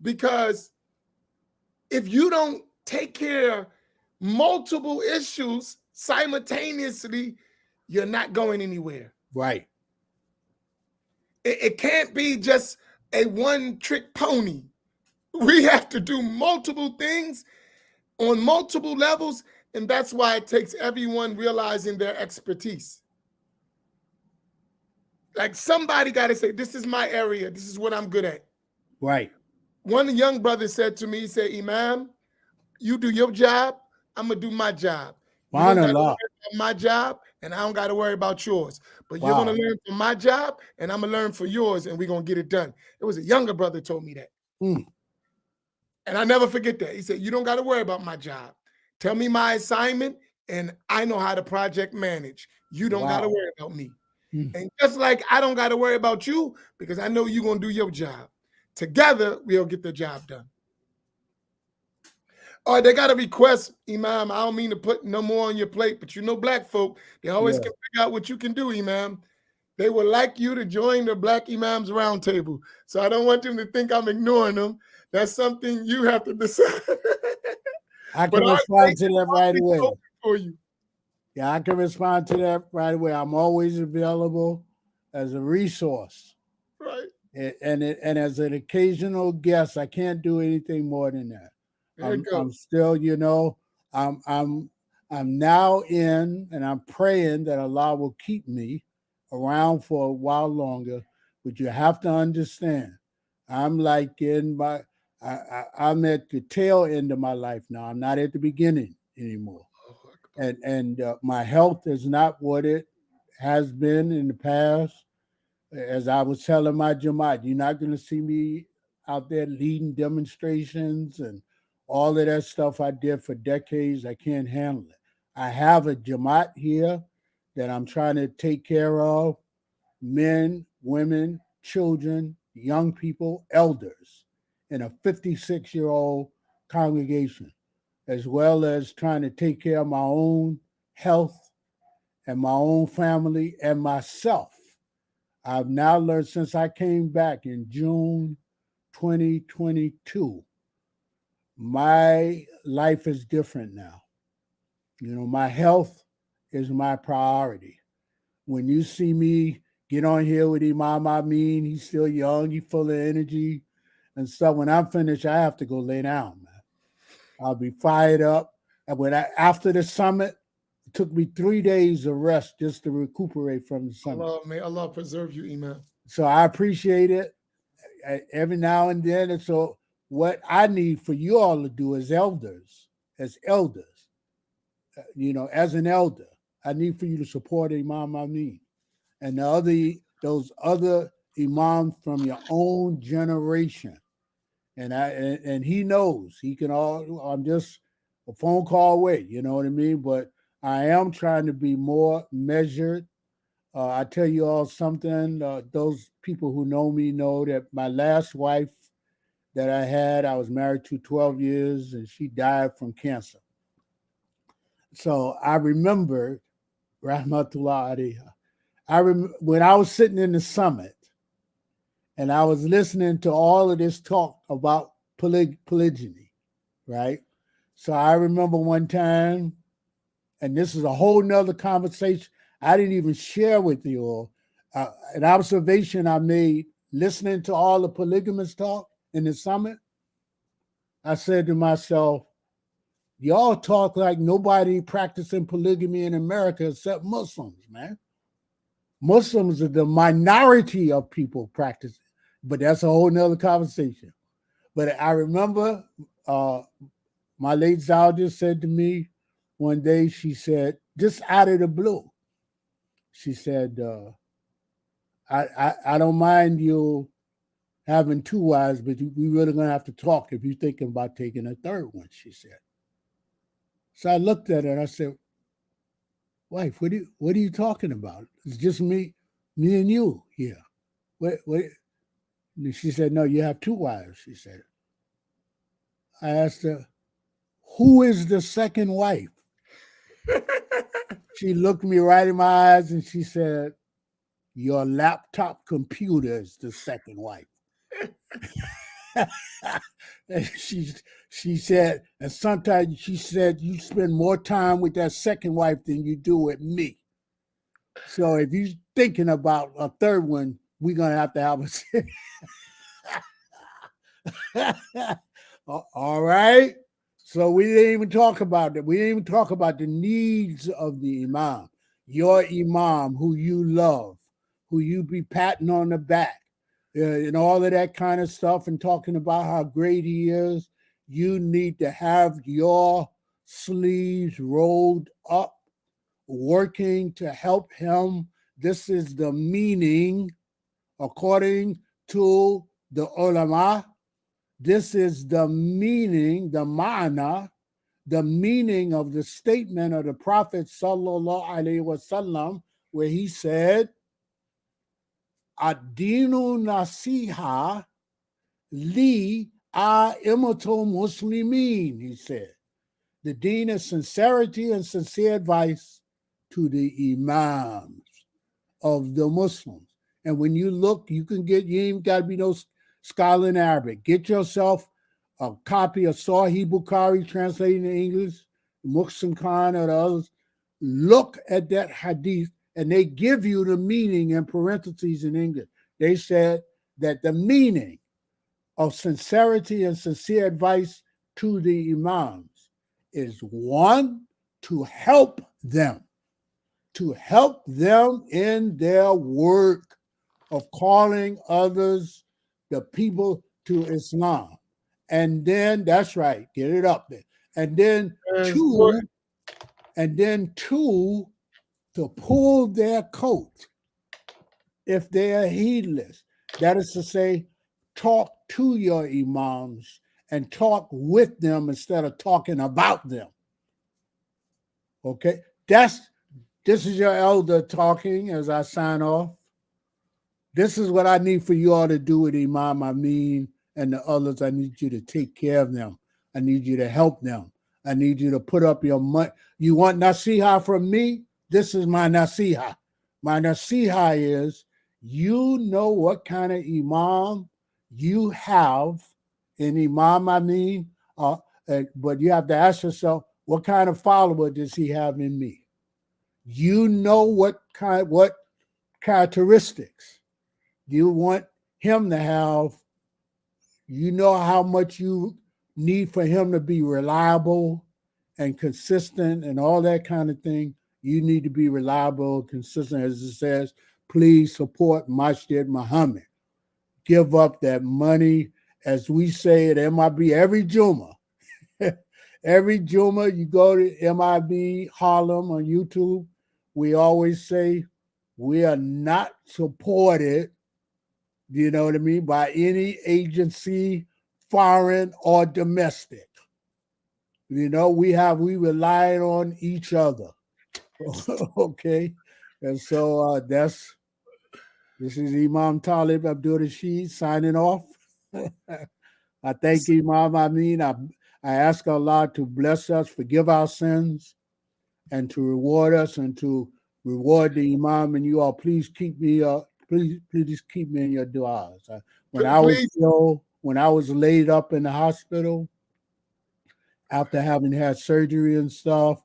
because if you don't take care of multiple issues simultaneously, you're not going anywhere. Right. It can't be just a one-trick pony. We have to do multiple things on multiple levels, and that's why it takes everyone realizing their expertise. Like, somebody got to say, this is my area. This is what I'm good at. Right. One young brother said to me, he said, Imam, you do your job, I'm going to do my job. My job, and I don't got to worry about yours. But you're going to learn from my job, and I'm going to learn for yours, and we're going to get it done. It was a younger brother told me that. And I never forget that. He said, you don't got to worry about my job. Tell me my assignment, and I know how to project manage. You don't got to worry about me. And just like I don't got to worry about you, because I know you're going to do your job. Together, we'll get the job done. All right, they got a request, Imam. I don't mean to put no more on your plate, but black folk, they always can figure out what you can do, Imam. They would like you to join the Black Imams Roundtable. So I don't want them to think I'm ignoring them. That's something you have to decide. I can respond to that right away. For you. Yeah, I can respond to that right away. I'm always available as a resource. Right. And as an occasional guest, I can't do anything more than that. I'm still, I'm now in, and I'm praying that Allah will keep me around for a while longer. But you have to understand, I'm like I'm at the tail end of my life now. I'm not at the beginning anymore. And my health is not what it has been in the past. As I was telling my Jamaat, you're not going to see me out there leading demonstrations and all of that stuff I did for decades. I can't handle it. I have a Jamaat here that I'm trying to take care of, men, women, children, young people, elders, in a 56-year-old congregation, as well as trying to take care of my own health and my own family and myself. I've now learned since I came back in June 2022, my life is different now. My health is my priority. When you see me get on here with Imam Amin, he's still young, he's full of energy and stuff. When I'm finished, I have to go lay down, man. I'll be fired up. And after the summit, it took me 3 days of rest just to recuperate from the summit. May Allah preserve you, Imam. So I appreciate it every now and then. And so what I need for you all to do as elders, as an elder, I need for you to support Imam Amin and those other imams from your own generation. And he knows he can all. I'm just a phone call away. You know what I mean? But I am trying to be more measured. I tell you all something. Those people who know me know that my last wife that I had, I was married to 12 years, and she died from cancer. So I remember, Rahmatullah alayha, when I was sitting in the summit and I was listening to all of this talk about polygyny, right? So I remember one time, and this is a whole nother conversation I didn't even share with you all, an observation I made listening to all the polygamous talk in the summit. I said to myself, y'all talk like nobody practicing polygamy in America except Muslims, man. Muslims are the minority of people practicing, but that's a whole nother conversation. But I remember my late Zawja said to me one day, she said, just out of the blue, she said, I don't mind you having two wives, but we really going to have to talk if you're thinking about taking a third one, she said. So I looked at her and I said, wife, what are you talking about? It's just me and you here. What? She said, no, you have two wives, she said. I asked her, who is the second wife? She looked me right in my eyes and she said, your laptop computer is the second wife. And she said, and sometimes she said, you spend more time with that second wife than you do with me. So if you're thinking about a third one, we're going to have a all right. So we didn't even talk about that. We didn't even talk about the needs of the imam, your imam who you love, who you be patting on the back, and all of that kind of stuff, and talking about how great he is. You need to have your sleeves rolled up, working to help him. This is the meaning, according to the ulama. This is the meaning, the ma'na, the meaning of the statement of the Prophet sallallahu alaihi wasallam, where he said, "Ad-dinu nasiha li a'immatul muslimin." He said, the deen is sincerity and sincere advice to the imams of the Muslims. And when you look, you ain't got to be no scholar in Arabic. Get yourself a copy of Sahih Bukhari translated in English, Muhsin Khan or the others. Look at that hadith, and they give you the meaning in parentheses in English. They said that the meaning of sincerity and sincere advice to the imams is one, to help them in their work of calling others, the people, to Islam. And then, that's right, get it up there. And then two, to pull their coat if they are heedless. That is to say, talk to your imams and talk with them instead of talking about them. Okay? This is your elder talking as I sign off. This is what I need for you all to do with Imam Amin and the others. I need you to take care of them. I need you to help them. I need you to put up your money. You want nasiha from me? This is my nasiha. My nasiha is, you know what kind of imam you have in Imam Amin, but you have to ask yourself, what kind of follower does he have in me? You know what characteristics you want him to have. You know how much you need for him to be reliable and consistent and all that kind of thing. You need to be reliable, consistent, as it says, please support Masjid Muhammad. Give up that money, as we say at MIB every Juma. Every Juma, you go to MIB Harlem on YouTube, we always say we are not supported, you know what I mean, by any agency, foreign or domestic. You know, we rely on each other. Okay. And so this is Imam Talib Abdur Rashid signing off. I thank Imam Amin. I ask Allah to bless us, forgive our sins, and to reward us and to reward the Imam. And you all, please keep me please keep me in your du'as. When I was laid up in the hospital after having had surgery and stuff,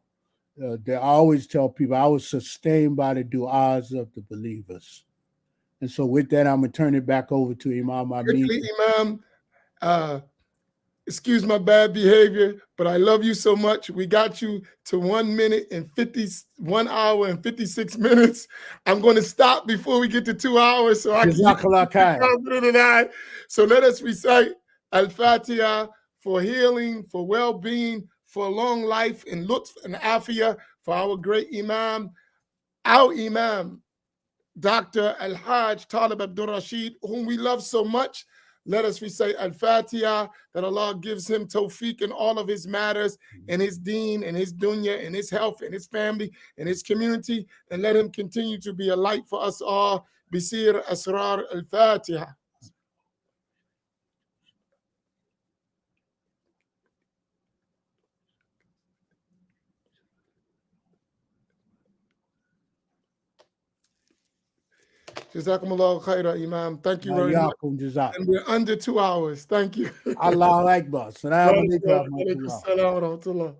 I always tell people I was sustained by the du'as of the believers. And so with that, I'm going to turn it back over to Imam Amin. Quickly, Imam, excuse my bad behavior, but I love you so much. We got you to 1 hour and 56 minutes. I'm going to stop before we get to 2 hours so I can. So let us recite Al-Fatiha for healing, for well-being, for long life and lutf and afiyah for our great Imam, our Imam, Dr. Al-Hajj Talib Abdur Rashid, whom we love so much. Let us recite Al-Fatiha, that Allah gives him tawfiq in all of his matters, in his deen, in his dunya, in his health, in his family, in his community, and let him continue to be a light for us all. Bisir Asrar Al-Fatiha. Jazakumullah khaira, Imam. Thank you very much. And we're under 2 hours. Thank you. Allah Akbar. Assalamu alaikum.